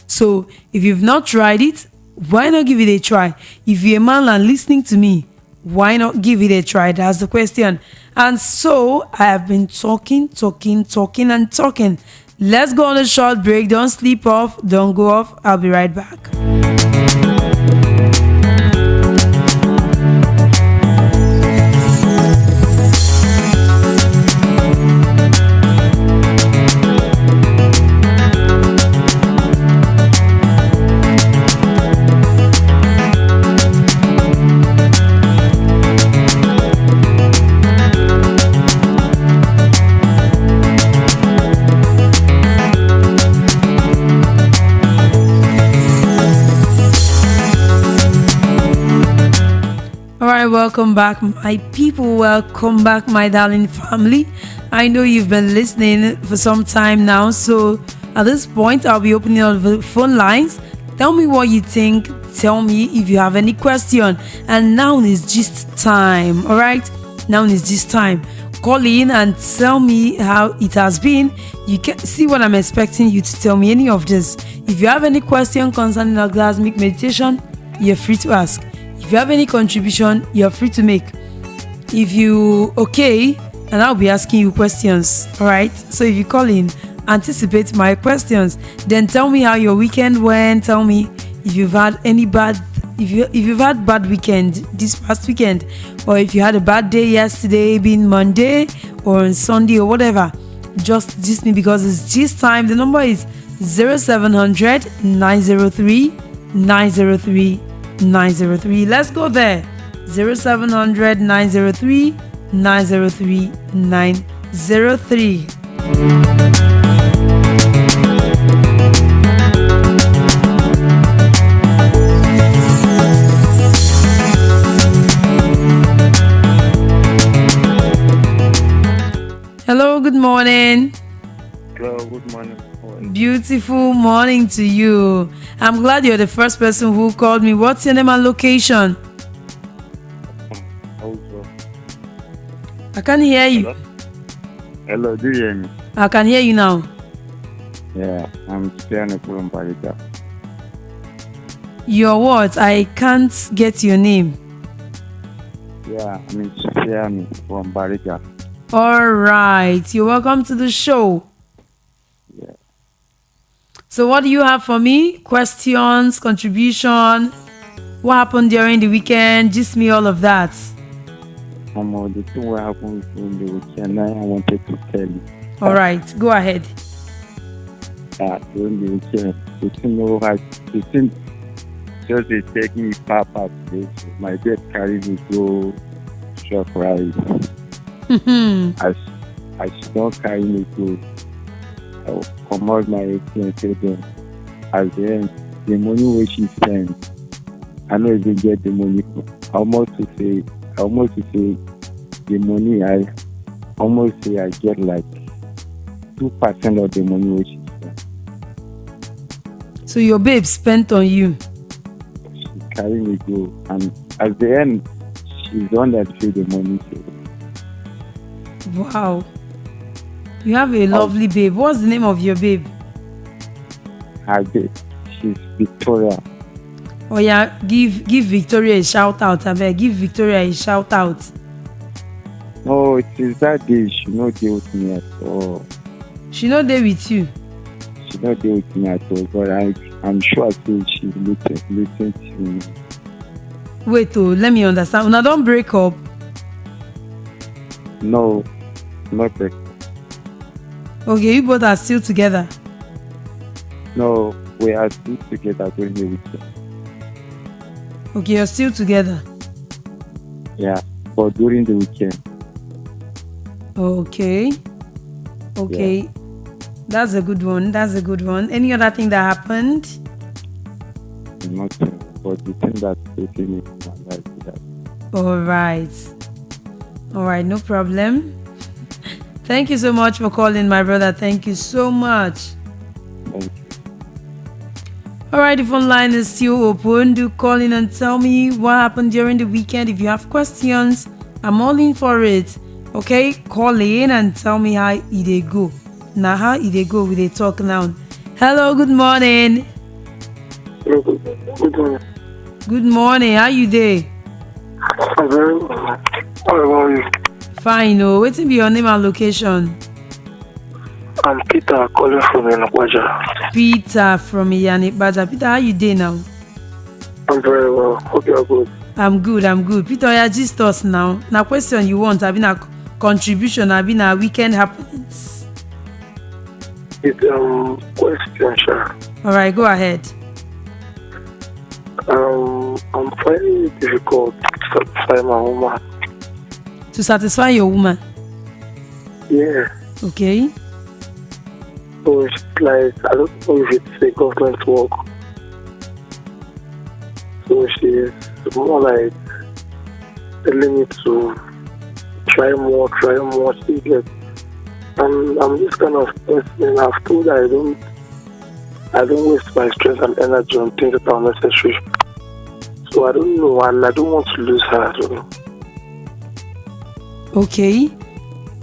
Speaker 1: So if you've not tried it, why not give it a try? If you're a man and listening to me, why not give it a try? That's the question. And so I have been talking. Let's go on a short break. Don't sleep off, don't go off. I'll be right back. Welcome back, my people. Welcome back, my darling family. I know you've been listening for some time now, so at this point I'll be opening up the phone lines. Tell me what you think. Tell me if you have any question. And now is just time. All right, now is just time. Call in and tell me how it has been. You can see what I'm expecting you to tell me any of this. If you have any question concerning orgasmic meditation, you're free to ask. If you have any contribution, you're free to make. If you and I'll be asking you questions. All right, so if you call in, anticipate my questions, then tell me how your weekend went. Tell me if you've had any if you've had bad weekend this past weekend, or if you had a bad day yesterday, being Monday or on Sunday or whatever. Just gist me, because it's gist time. The number is 0700 903 903 903. Let's go there. 0700 903 903 903. Hello, good morning.
Speaker 2: Hello, good morning.
Speaker 1: Beautiful morning to you. I'm glad you're the first person who called me. What's your name and location?
Speaker 2: Also.
Speaker 1: I can't hear you.
Speaker 2: Hello, do you hear me?
Speaker 1: I can hear you now.
Speaker 2: Yeah, I'm Tiano from Barika.
Speaker 1: Your what? I can't get your name.
Speaker 2: Yeah, I'm Tiano from Barika.
Speaker 1: All right. You're welcome to the show.
Speaker 2: Yeah.
Speaker 1: So what do you have for me? Questions, contribution? What happened during the weekend? Just me all of that.
Speaker 2: The thing what happened in the weekend, I wanted to tell you.
Speaker 1: All right, go ahead.
Speaker 2: During the weekend, the thing just they take me past this. My dad carried me to shop ride. I should not carry me to come out my ATM say them. At the end, the money which she sent, I know if they get the money. Almost to say the money I almost say I get like 2% of the money which she spent.
Speaker 1: So your babe spent on you.
Speaker 2: She carry me go, and at the end, she's the one that paid the money.
Speaker 1: Wow. You have a lovely babe. What's the name of your babe?
Speaker 2: Her babe, she's Victoria.
Speaker 1: Oh yeah, give Victoria a shout out. I beg, give Victoria a shout out.
Speaker 2: No, it is that day she no deal with me at all.
Speaker 1: She no dey with you.
Speaker 2: She no deal with me at all, but I'm sure say she's listening to me.
Speaker 1: Wait, oh, let me understand. Una don't break up.
Speaker 2: No, not that.
Speaker 1: Okay, you both are still together.
Speaker 2: No, we are still together during the weekend.
Speaker 1: Okay, you're still together.
Speaker 2: Yeah, but during the weekend.
Speaker 1: Okay.
Speaker 2: Yeah.
Speaker 1: That's a good one. Any other thing that happened?
Speaker 2: Nothing, but the thing that's taking me in my life is that.
Speaker 1: All right, no problem. Thank you so much for calling, my brother. Thank you so much.
Speaker 2: Thank you.
Speaker 1: All right, the phone line is still open. Do call in and tell me what happened during the weekend. If you have questions, I'm all in for it. Okay, call in and tell me how they go. Now, how they go with the talk now. Hello, good morning.
Speaker 3: Good morning.
Speaker 1: Good morning. How you there?
Speaker 3: I'm very well. How about you?
Speaker 1: Fine. Oh, waiting be your name and location.
Speaker 3: I'm Peter calling from Yanakwaja.
Speaker 1: Peter from Iyanekbaja. Peter, how you there now?
Speaker 3: I'm very well. Hope you are good.
Speaker 1: I'm good. Peter, you just us now. Now, question you want? I've been a contribution. I've been a weekend happenings.
Speaker 3: It's question, sir.
Speaker 1: All right, go ahead.
Speaker 3: I'm finding it difficult to satisfy my woman.
Speaker 1: To satisfy your woman.
Speaker 3: Yeah.
Speaker 1: Okay.
Speaker 3: So it's like, I don't know if it's a government work. So she's more like telling me to try more. She gets. I'm this kind of person. I've told her I don't waste my strength and energy on things that are unnecessary. So I don't know, and I don't want to lose her. So.
Speaker 1: Okay.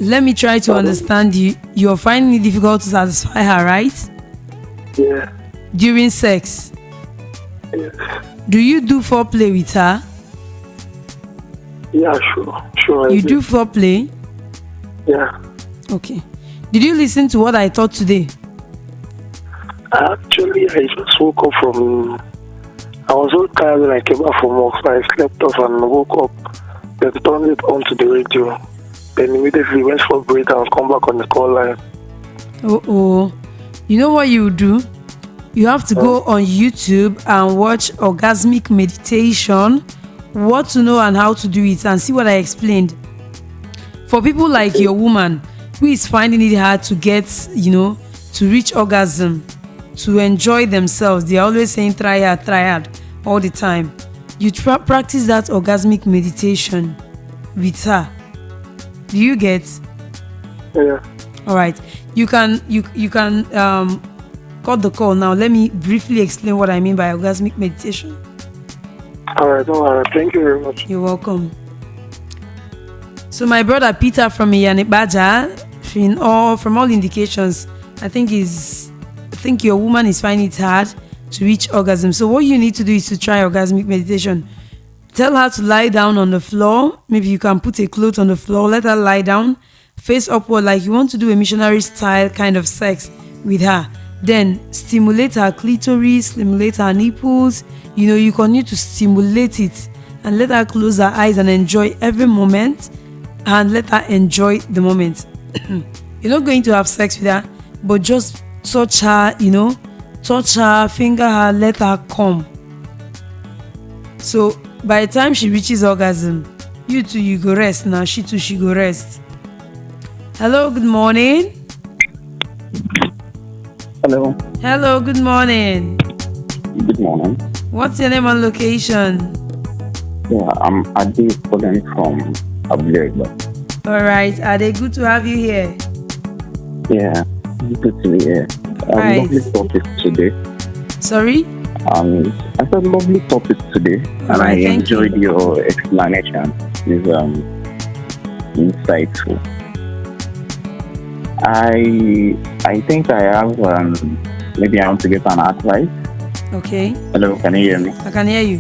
Speaker 1: Let me try to understand you. You're finding it difficult to satisfy her, right?
Speaker 3: Yeah.
Speaker 1: During sex.
Speaker 3: Yes.
Speaker 1: Do you do foreplay with her?
Speaker 3: Yeah, sure.
Speaker 1: You do foreplay?
Speaker 3: Yeah.
Speaker 1: Okay. Did you listen to what I taught today?
Speaker 3: Actually, I just woke up from. I was so tired when I came back from work, so I slept off and woke up. Then turned it onto the radio. Then immediately went for a break and come back on the call line.
Speaker 1: Oh. You know what you do? You have to go on YouTube and watch Orgasmic meditation, what to know and how to do it, and see what I explained. For people like your woman who is finding it hard to get, to reach orgasm, to enjoy themselves, they're always saying try hard all the time. You practice that orgasmic meditation with her. Do you get?
Speaker 3: Yeah.
Speaker 1: All right. You can cut the call now. Let me briefly explain what I mean by orgasmic meditation.
Speaker 3: All right. Thank you very much.
Speaker 1: You're welcome. So my brother Peter from Iyanekbaja, from all indications, I think your woman is finding it hard to reach orgasm. So what you need to do is to try orgasmic meditation. Tell her to lie down on the floor. Maybe you can put a cloth on the floor. Let her lie down, face upward, like you want to do a missionary style kind of sex with her. Then stimulate her clitoris, stimulate her nipples. You continue to stimulate it and let her close her eyes and enjoy every moment, and let her enjoy the moment. You're not going to have sex with her, but just touch her, touch her, finger her, let her come. So by the time she reaches orgasm, you too, you go rest now. She too, she go rest. Hello, good morning. Hello, good morning.
Speaker 4: Good morning.
Speaker 1: What's your name and location?
Speaker 4: Yeah, I'm Adi calling from Ablega.
Speaker 1: All right. Are they good to have you here?
Speaker 4: Yeah, good to be here.
Speaker 1: Right.
Speaker 4: Lovely topic today.
Speaker 1: Sorry?
Speaker 4: I said lovely topic today, and I
Speaker 1: Alright, thank
Speaker 4: enjoyed your explanation. It's insightful. I think I have maybe I want to get an advice.
Speaker 1: Okay.
Speaker 4: Hello, can you hear me?
Speaker 1: I can hear you.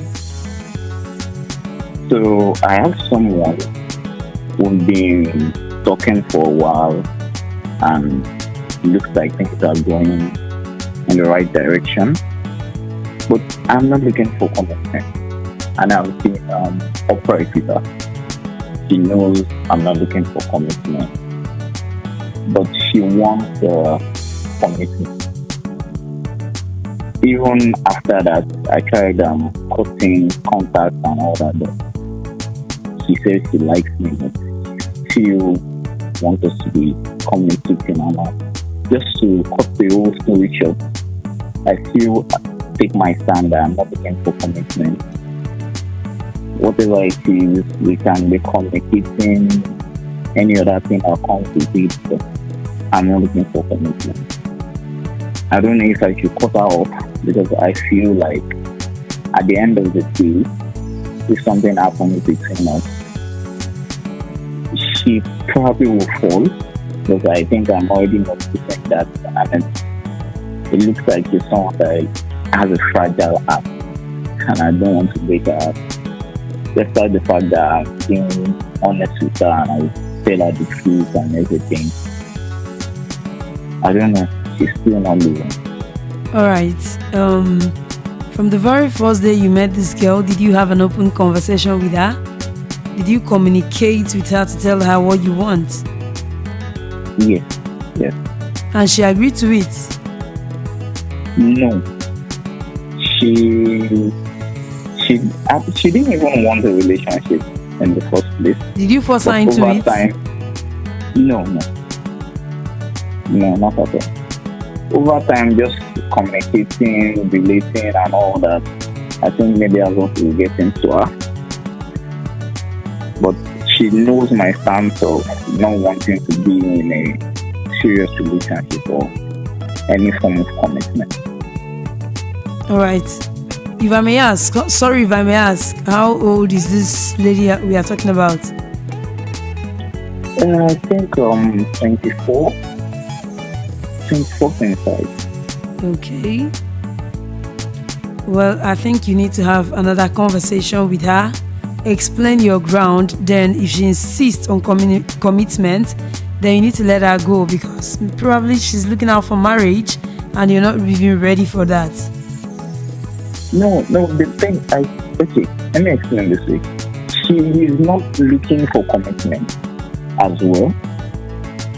Speaker 4: So I have someone who's been talking for a while, and it looks like things are going in the right direction. But I'm not looking for commitment, and I've been upright with her. She knows I'm not looking for commitment, but she wants commitment. Even after that, I tried cutting contact and all that. But she says she likes me, but still wants us to be communicating and all. Just to cut the whole story short, I still take my stand that I'm not looking for commitment. Whatever it is, we can be communicating, any other thing that comes with it, but I'm not looking for commitment. I don't know if I should cut her off, because I feel like at the end of the day, if something happens between us, she probably will fall, because I think I'm already noticing that. It looks like she's someone that has a fragile heart, and I don't want to break her heart. Despite the fact that I'm being honest with her and I tell her the truth and everything, I don't know, she's still not living.
Speaker 1: Alright. From the very first day you met this girl, did you have an open conversation with her? Did you communicate with her to tell her what you want?
Speaker 4: Yes.
Speaker 1: And she agreed to it?
Speaker 4: No. She didn't even want a relationship in the first place.
Speaker 1: Did you force her into it?
Speaker 4: No, not at all. Over time, just communicating, relating, and all that, I think maybe I want to get into her. But she knows my stance of not wanting to be in a serious relationship or any form of commitment.
Speaker 1: Alright. If I may ask, how old is this lady we are talking about?
Speaker 4: I think 24, 25.
Speaker 1: Okay. Well, I think you need to have another conversation with her. Explain your ground. Then if she insists on commitment, then you need to let her go, because probably she's looking out for marriage and you're not even ready for that.
Speaker 4: No, the thing, okay, let me explain this way. She is not looking for commitment as well.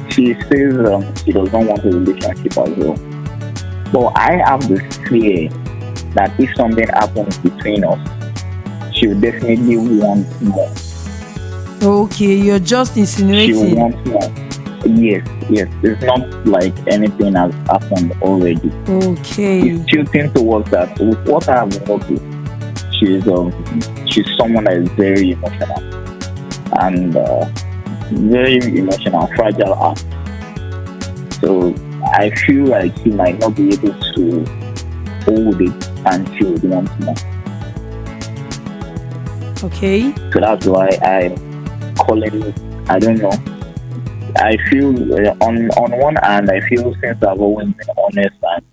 Speaker 4: She says she does not want a relationship as well. But I have this fear that if something happens between us, she will definitely want more.
Speaker 1: Okay, you're just insinuating.
Speaker 4: She will want more. Yes. It's not like anything has happened already.
Speaker 1: Okay.
Speaker 4: It's tilting towards that. With what I have noticed, she's someone that is very emotional and very emotional, fragile heart. So I feel like she might not be able to hold it, and she would want more.
Speaker 1: Okay.
Speaker 4: So that's why I'm calling. I don't know. I feel on one hand, I feel since I've always been honest and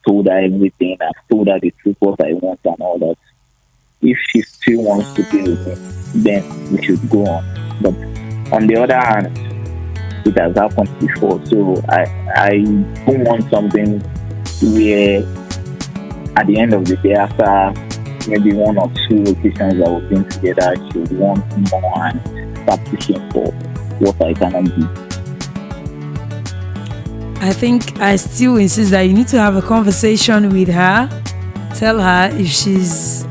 Speaker 4: told her everything, I've told her the truth, what I want and all that. If she still wants to be with me, then we should go on. But on the other hand, it has happened before, so I don't want something where at the end of the day, after maybe one or two occasions that we've been together, she would want more and start pushing for what I cannot do.
Speaker 1: I think I still insist that you need to have a conversation with her. Tell her if she's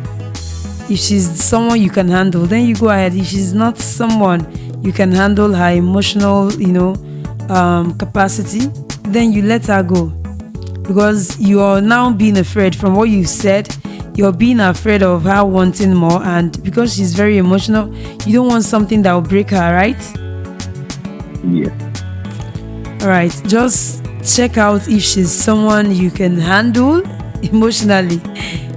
Speaker 1: someone you can handle, then you go ahead. If she's not someone you can handle her emotional, capacity, then you let her go. Because you are now being afraid from what you said. You're being afraid of her wanting more, and because she's very emotional, you don't want something that will break her, right?
Speaker 4: Yes.
Speaker 1: All right, just check out if she's someone you can handle emotionally.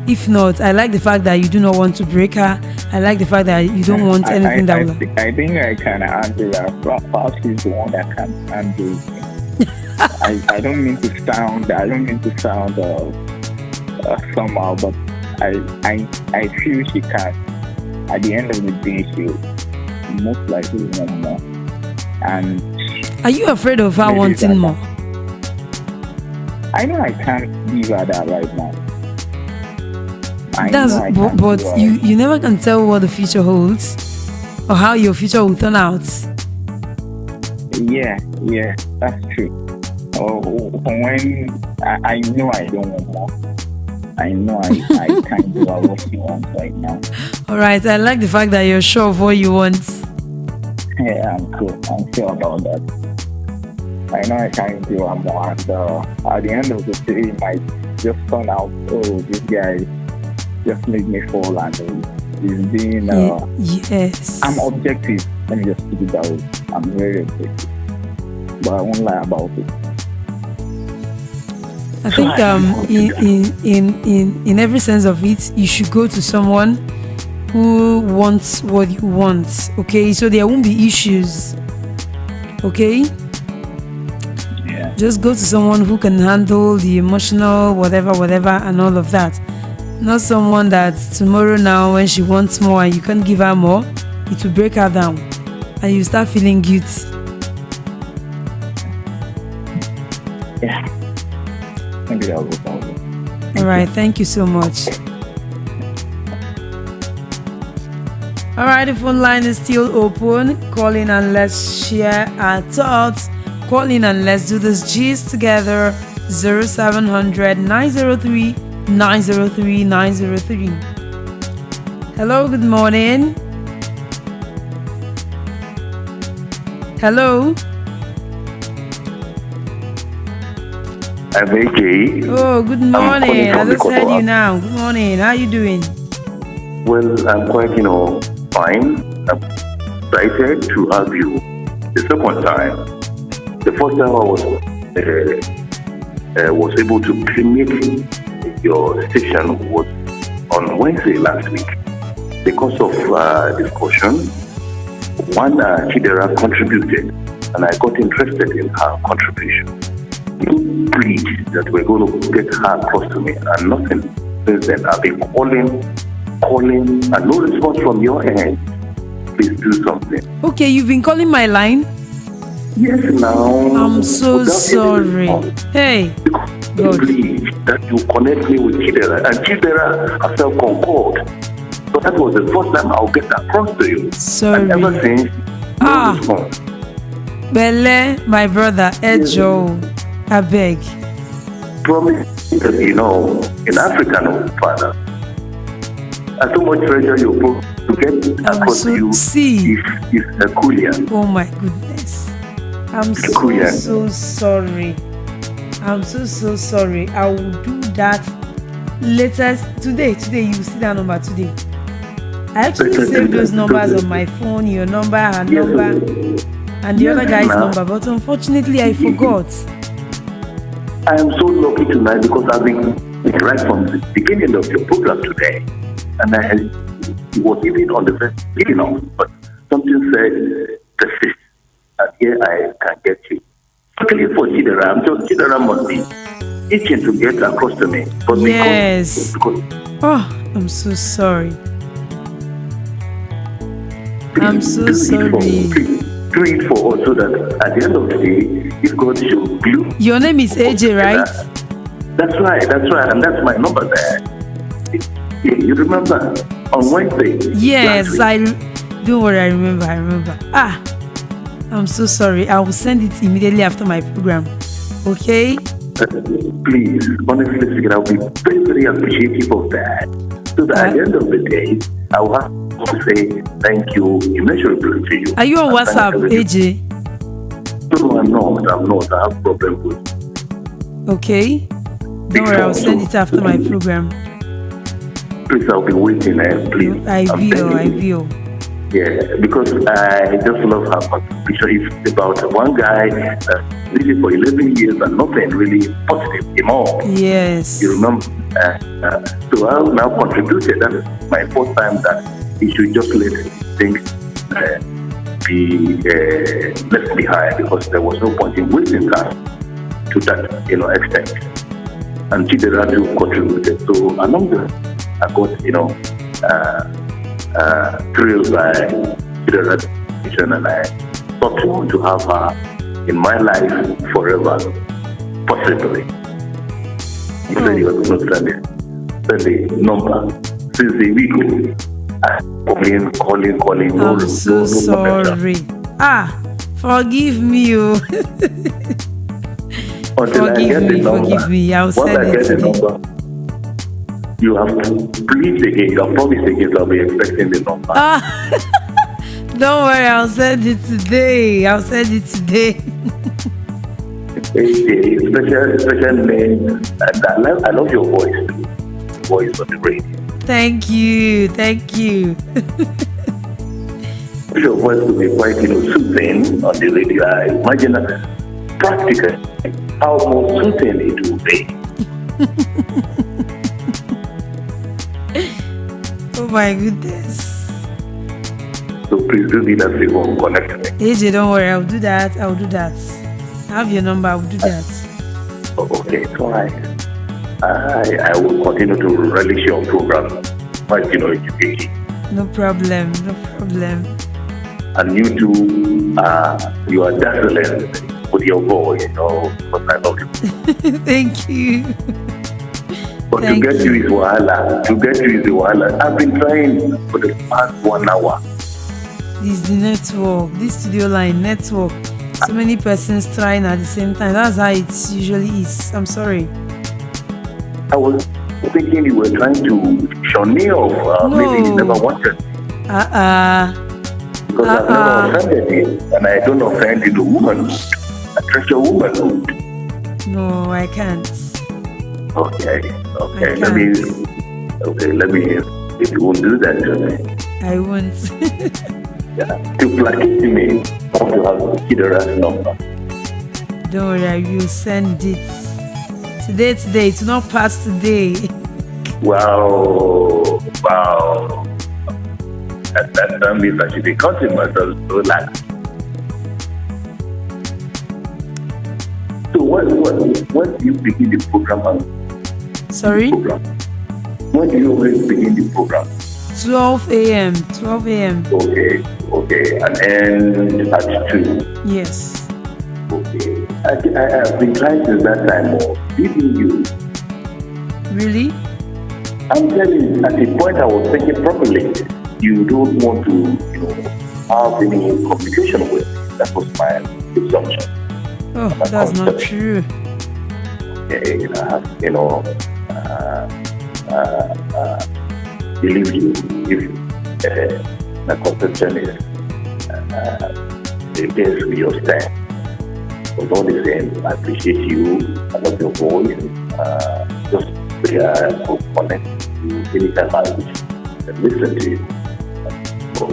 Speaker 1: If not, I like the fact that you do not want to break her. I like the fact that you don't want anything that will.
Speaker 4: I think I can handle her. Perhaps she's the one that can handle me. I don't mean to sound somehow, but I feel she can. At the end of the day, she'll most likely want more. And
Speaker 1: are you afraid of her wanting more?
Speaker 4: I know I can't give her that right now.
Speaker 1: But you never can tell what the future holds or how your future will turn out.
Speaker 4: Yeah, that's true. When I know I don't want more. I know I can't do what she wants right now.
Speaker 1: All right, I like the fact that you're sure of what you want.
Speaker 4: Yeah, I'm cool. I'm sure about that. I know I can't do more, and at the end of the day, it might just turn out, this guy just made me fall, and he's being.
Speaker 1: Yes.
Speaker 4: I'm objective. Let me just put it that way. I'm very objective, but I won't lie about it.
Speaker 1: I think in every sense of it, you should go to someone who wants what you want. Okay, so there won't be issues. Okay.
Speaker 4: Yeah.
Speaker 1: Just go to someone who can handle the emotional, whatever, and all of that. Not someone that tomorrow now, when she wants more and you can't give her more, it will break her down, and you start feeling guilty.
Speaker 4: Yeah. Maybe that will go.
Speaker 1: All right, thank you so much. All right, the phone line is still open. Call in and let's share our thoughts. Call in and let's do this gist together. 0700 903 903 903. Hello, good morning. Hello.
Speaker 5: I'm AJ.
Speaker 1: Oh, good morning. I just heard you now. Good morning. How are you doing?
Speaker 5: Well, I'm quite, fine. I'm excited to have you the second time. The first time I was able to make your station was on Wednesday last week. Because of discussion, one Chidera contributed, and I got interested in her contribution. You plead that we're going to get her across to me, and nothing since then. I've been calling, and no response from your end. Please do something.
Speaker 1: Okay, you've been calling my line?
Speaker 5: Yes, now.
Speaker 1: I'm so sorry. Hey, God.
Speaker 5: Please, that you connect me with Chidera, and Chidera herself concord. So that was the first time I'll get across to you.
Speaker 1: Sorry.
Speaker 5: And ever since, no response.
Speaker 1: Bele, my brother, Ejo, I beg.
Speaker 5: Promise that, in Africa, no, Father, I so much treasure your book to get across to you.
Speaker 1: See.
Speaker 5: Is Herculean.
Speaker 1: Oh my goodness. I'm so sorry. I'm so sorry. I will do that later today. You will see that number today. I actually saved those numbers on my phone, your number, her number, and the other guy's number, but unfortunately I forgot.
Speaker 5: I am so lucky tonight because I've been right from the beginning of your program today, and it was even on the first beginning, but something said, persist, and here I can get you. Luckily for Chidera, Chidera must be itching to get across to me. But
Speaker 1: yes. Oh, I'm so sorry. I'm so sorry.
Speaker 5: Do it for us so that at the end of the day, if God should glue.
Speaker 1: Your name is AJ, right?
Speaker 5: That's right, and that's my number there. You remember on Wednesday?
Speaker 1: Yes, don't worry, I remember. I'm so sorry. I will send it immediately after my program. Okay?
Speaker 5: Please, honestly speaking, I'll be very, very appreciative of that. So that at the end of the day, I will have to say thank you immeasurably to you.
Speaker 1: Are you on WhatsApp, AJ?
Speaker 5: No, I'm not. I have a problem with.
Speaker 1: Okay. Don't worry, I'll send it after my program.
Speaker 5: Please, I'll be waiting, please.
Speaker 1: I will.
Speaker 5: Yeah, because I just love her contribution. It's about one guy living for 11 years and nothing really positive anymore.
Speaker 1: Yes.
Speaker 5: You remember? So I now contributed. That's my first time that he should just let things be left behind, because there was no point in wasting time to that extent. And Chidera too contributed. So along the, I got thrilled by Chidera's contribution, and I thought to have her in my life forever, possibly. He said he was going to send the number since the week. Calling.
Speaker 1: I'm so sorry. Forgive me, oh. Forgive me. I'll send it today.
Speaker 5: You have to please again. You promise again. I'll be expecting the number.
Speaker 1: Don't worry. I'll send it today.
Speaker 5: Special name. And I love your voice too. Voice on the radio.
Speaker 1: Thank you.
Speaker 5: Your voice will be quite soothing on the radio. I imagine practically how more soothing it will be.
Speaker 1: Oh my goodness.
Speaker 5: So please do me that favor and connect me.
Speaker 1: AJ, don't worry. I'll do that. I have your number. I'll do that.
Speaker 5: Okay, fine. I will continue to relish your program, education.
Speaker 1: No problem.
Speaker 5: And you too, you are dazzling with your voice, because I love you.
Speaker 1: Thank you.
Speaker 5: But to get you is wahala. I've been trying for the past 1 hour.
Speaker 1: This is the network, this studio line network. So many persons trying at the same time. That's how it usually is. I'm sorry.
Speaker 5: I was thinking you were trying to shun me off.
Speaker 1: No.
Speaker 5: Maybe you never wanted. Because I've never offended you, and I don't offend the woman. I trust your woman.
Speaker 1: No, I can't.
Speaker 5: Okay. Let me. If you won't do that to me.
Speaker 1: I won't.
Speaker 5: To placate me, I want to have Kidera's number.
Speaker 1: Don't worry, I will send it. Today. It's not past today.
Speaker 5: Wow. That means I should be counting myself so relaxed. So when do you begin the program?
Speaker 1: Sorry?
Speaker 5: When do you always begin the program?
Speaker 1: 12 a.m.
Speaker 5: Okay. And end at 2.
Speaker 1: Yes.
Speaker 5: Okay. I've been trying since that time. Leaving you.
Speaker 1: Really?
Speaker 5: I'm telling you, at the point I was thinking properly, you don't want to, have any communication with me. That was my assumption.
Speaker 1: Oh, that's not true.
Speaker 5: Okay, believe you if my conception is against your stand. But all the same, I appreciate you. I love your voice. Just we are connect to anytime I wish to listen to you. So,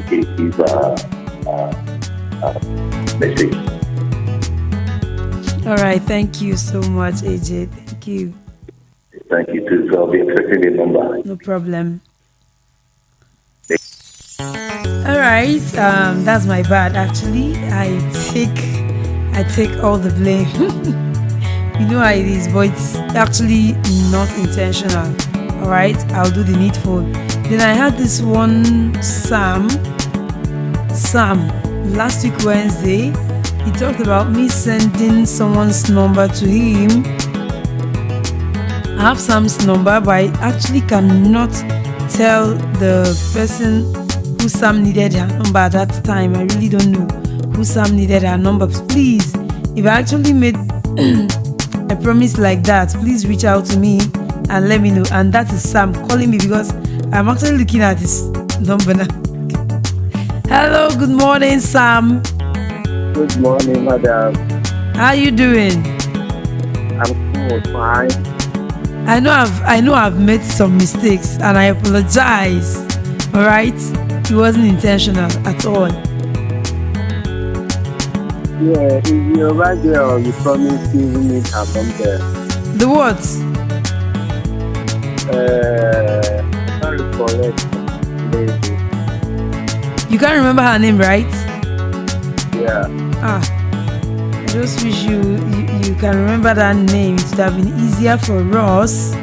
Speaker 5: give a message.
Speaker 1: All right, thank you so much, AJ. Thank you.
Speaker 5: Thank you too. So I'll be expecting the number.
Speaker 1: No problem. All right, that's my bad. Actually, I take all the blame. You know how it is, but it's actually not intentional. All right, I'll do the needful. Then I had this one Sam last week Wednesday. He talked about me sending someone's number to him. I have Sam's number, but I actually cannot tell the person who Sam needed her number at that time. I really don't know who Sam needed her number. Please, if I actually made a promise like that, please reach out to me and let me know. And that is Sam calling me because I'm actually looking at his number now. Hello, good morning, Sam.
Speaker 2: Good morning, madam.
Speaker 1: How you doing?
Speaker 2: I'm cool, fine.
Speaker 1: I know I've made some mistakes and I apologize. All right. It wasn't intentional at all.
Speaker 2: Yeah, if you're over there or you promise you will meet her from there.
Speaker 1: The what?
Speaker 2: I can't recollect. Maybe.
Speaker 1: You can't remember her name, right?
Speaker 2: Yeah.
Speaker 1: I just wish you can remember that name. It would have been easier for us.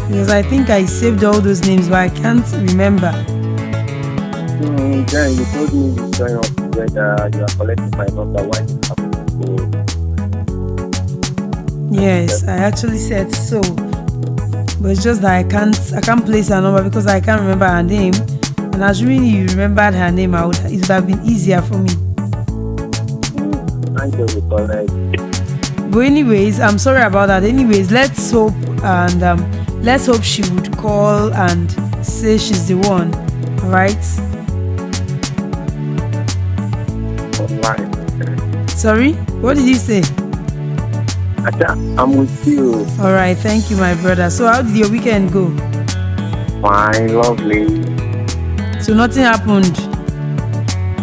Speaker 1: Because I think I saved all those names, but I can't remember.
Speaker 2: Then you told me you join us together, you are collecting my number. Why did you happen to go?
Speaker 1: Yes, I actually said so. But it's just that I can't place her number because I can't remember her name. And assuming you remembered her name, it would have been easier for me.
Speaker 2: Thank you, recollect.
Speaker 1: But anyways, I'm sorry about that. Anyways, let's hope she would call and say she's the one. Alright?
Speaker 2: Online.
Speaker 1: Sorry? What did you say?
Speaker 2: I'm with you.
Speaker 1: Alright, thank you, my brother. So how did your weekend go?
Speaker 2: Fine, lovely.
Speaker 1: So nothing happened.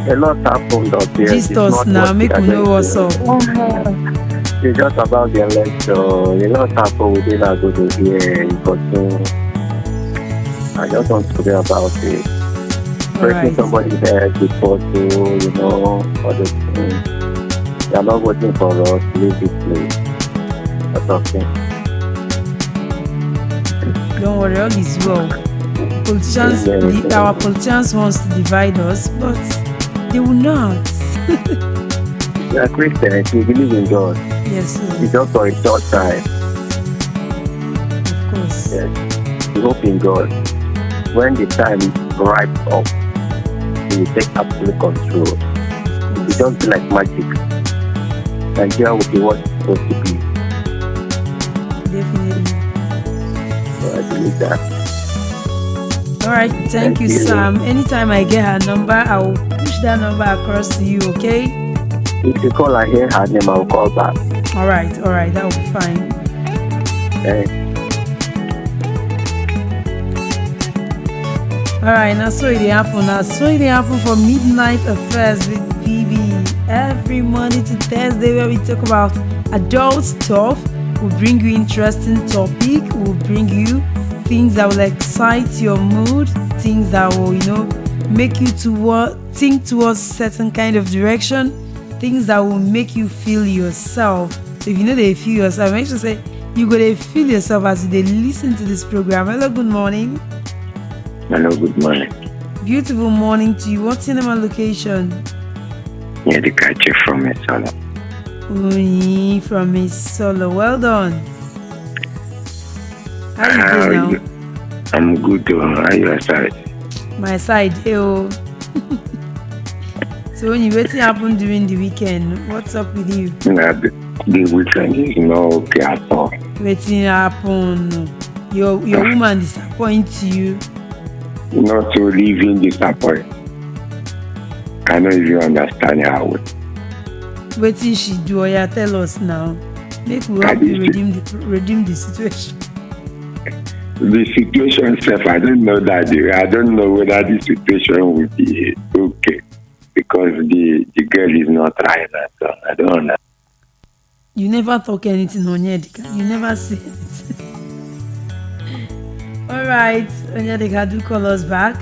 Speaker 2: A lot happened up there.
Speaker 1: Gist us now, make we know what's up.
Speaker 2: It's just about the election. A lot happened within our go to here. But I just want to hear about it. Breaking somebody there before to, all the things. They are not waiting for us to leave this place. That's okay.
Speaker 1: Don't worry, all is well. Our politicians wants to divide us, but they will not.
Speaker 2: We are Christians, we believe in God.
Speaker 1: Yes, sir.
Speaker 2: It's just for a short time.
Speaker 1: Of course.
Speaker 2: Yes. We hope in God. When the time ripe up, He will take absolute control. It don't feel like magic. Nigeria will be what it's supposed to be.
Speaker 1: Definitely.
Speaker 2: So I believe that.
Speaker 1: Alright, thank you, Sam. Anytime I get her number, I will push that number across to you, okay?
Speaker 2: If you call and hear her name, I will call back.
Speaker 1: Alright, that will be fine.
Speaker 2: Okay.
Speaker 1: Alright, now so it happen for Midnight Affairs with BB. Every Monday to Thursday where we talk about adult stuff. We'll bring you interesting topic. We'll bring you things that will excite your mood, things that will, make you think towards certain kind of direction, things that will make you feel yourself. So if they feel yourself, make sure say you go to feel yourself as they listen to this program. Hello, good morning.
Speaker 5: Hello, good morning.
Speaker 1: Beautiful morning to you. What's your name and location?
Speaker 5: Yeah, the catcher from Missoula.
Speaker 1: From Missoula. Well done. How you doing now?
Speaker 5: I'm good. How are your side?
Speaker 1: My side, So when you waiting happen during the weekend, what's up with you?
Speaker 5: The weekend is not okay at all.
Speaker 1: Waiting happen. Your woman disappoints you.
Speaker 5: Not to leave in disappoint. I know if you understand how.
Speaker 1: Waiting she do, or yeah, tell us now. Make we help you redeem the situation.
Speaker 5: The situation itself, I don't know whether the situation will be okay because the girl is not right at all. I don't know.
Speaker 1: You never talk anything, Onyedika. You never say anything. Alright, Onyedika, do call us back.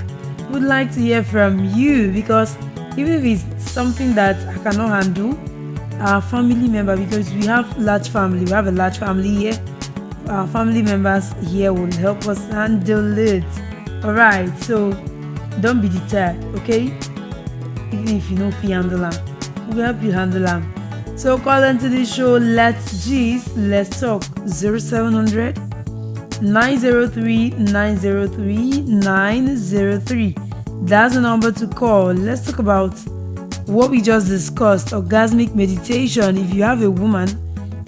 Speaker 1: We'd like to hear from you because even if it's something that I cannot handle, our family member, because we have a large family here. Our family members here will help us handle it. Alright, so don't be deterred, okay? Even if you know if you handle them, we'll help you handle them. So call into the show, let's gist, let's talk. 0700 903 903 903. That's the number to call. Let's talk about what we just discussed, orgasmic meditation. If you have a woman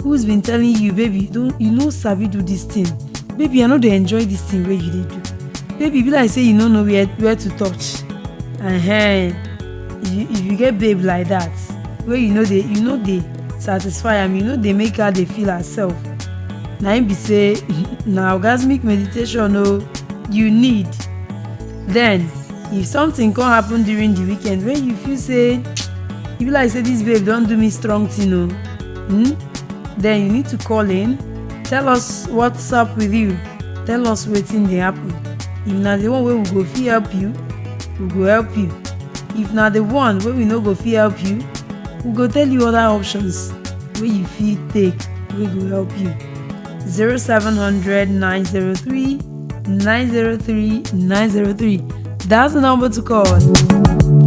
Speaker 1: who's been telling you, baby, sabi do this thing, baby, I know they enjoy this thing where you did do, baby, be like say you don't know where to touch, and if you get babe like that, where they satisfy am, they make her they feel herself. Now him be say na orgasmic meditation you need. Then If something can happen during the weekend when you feel say you be like say this babe don't do me strong thing o, then you need to call in, tell us what's up with you, tell us wetin dey happen. If na the one wey we go fit help you, we go help you. If na the one wey we no go fit help you, we go tell you other options wey you fit take wey go help you. 0700 903 903 903. That's the number to call.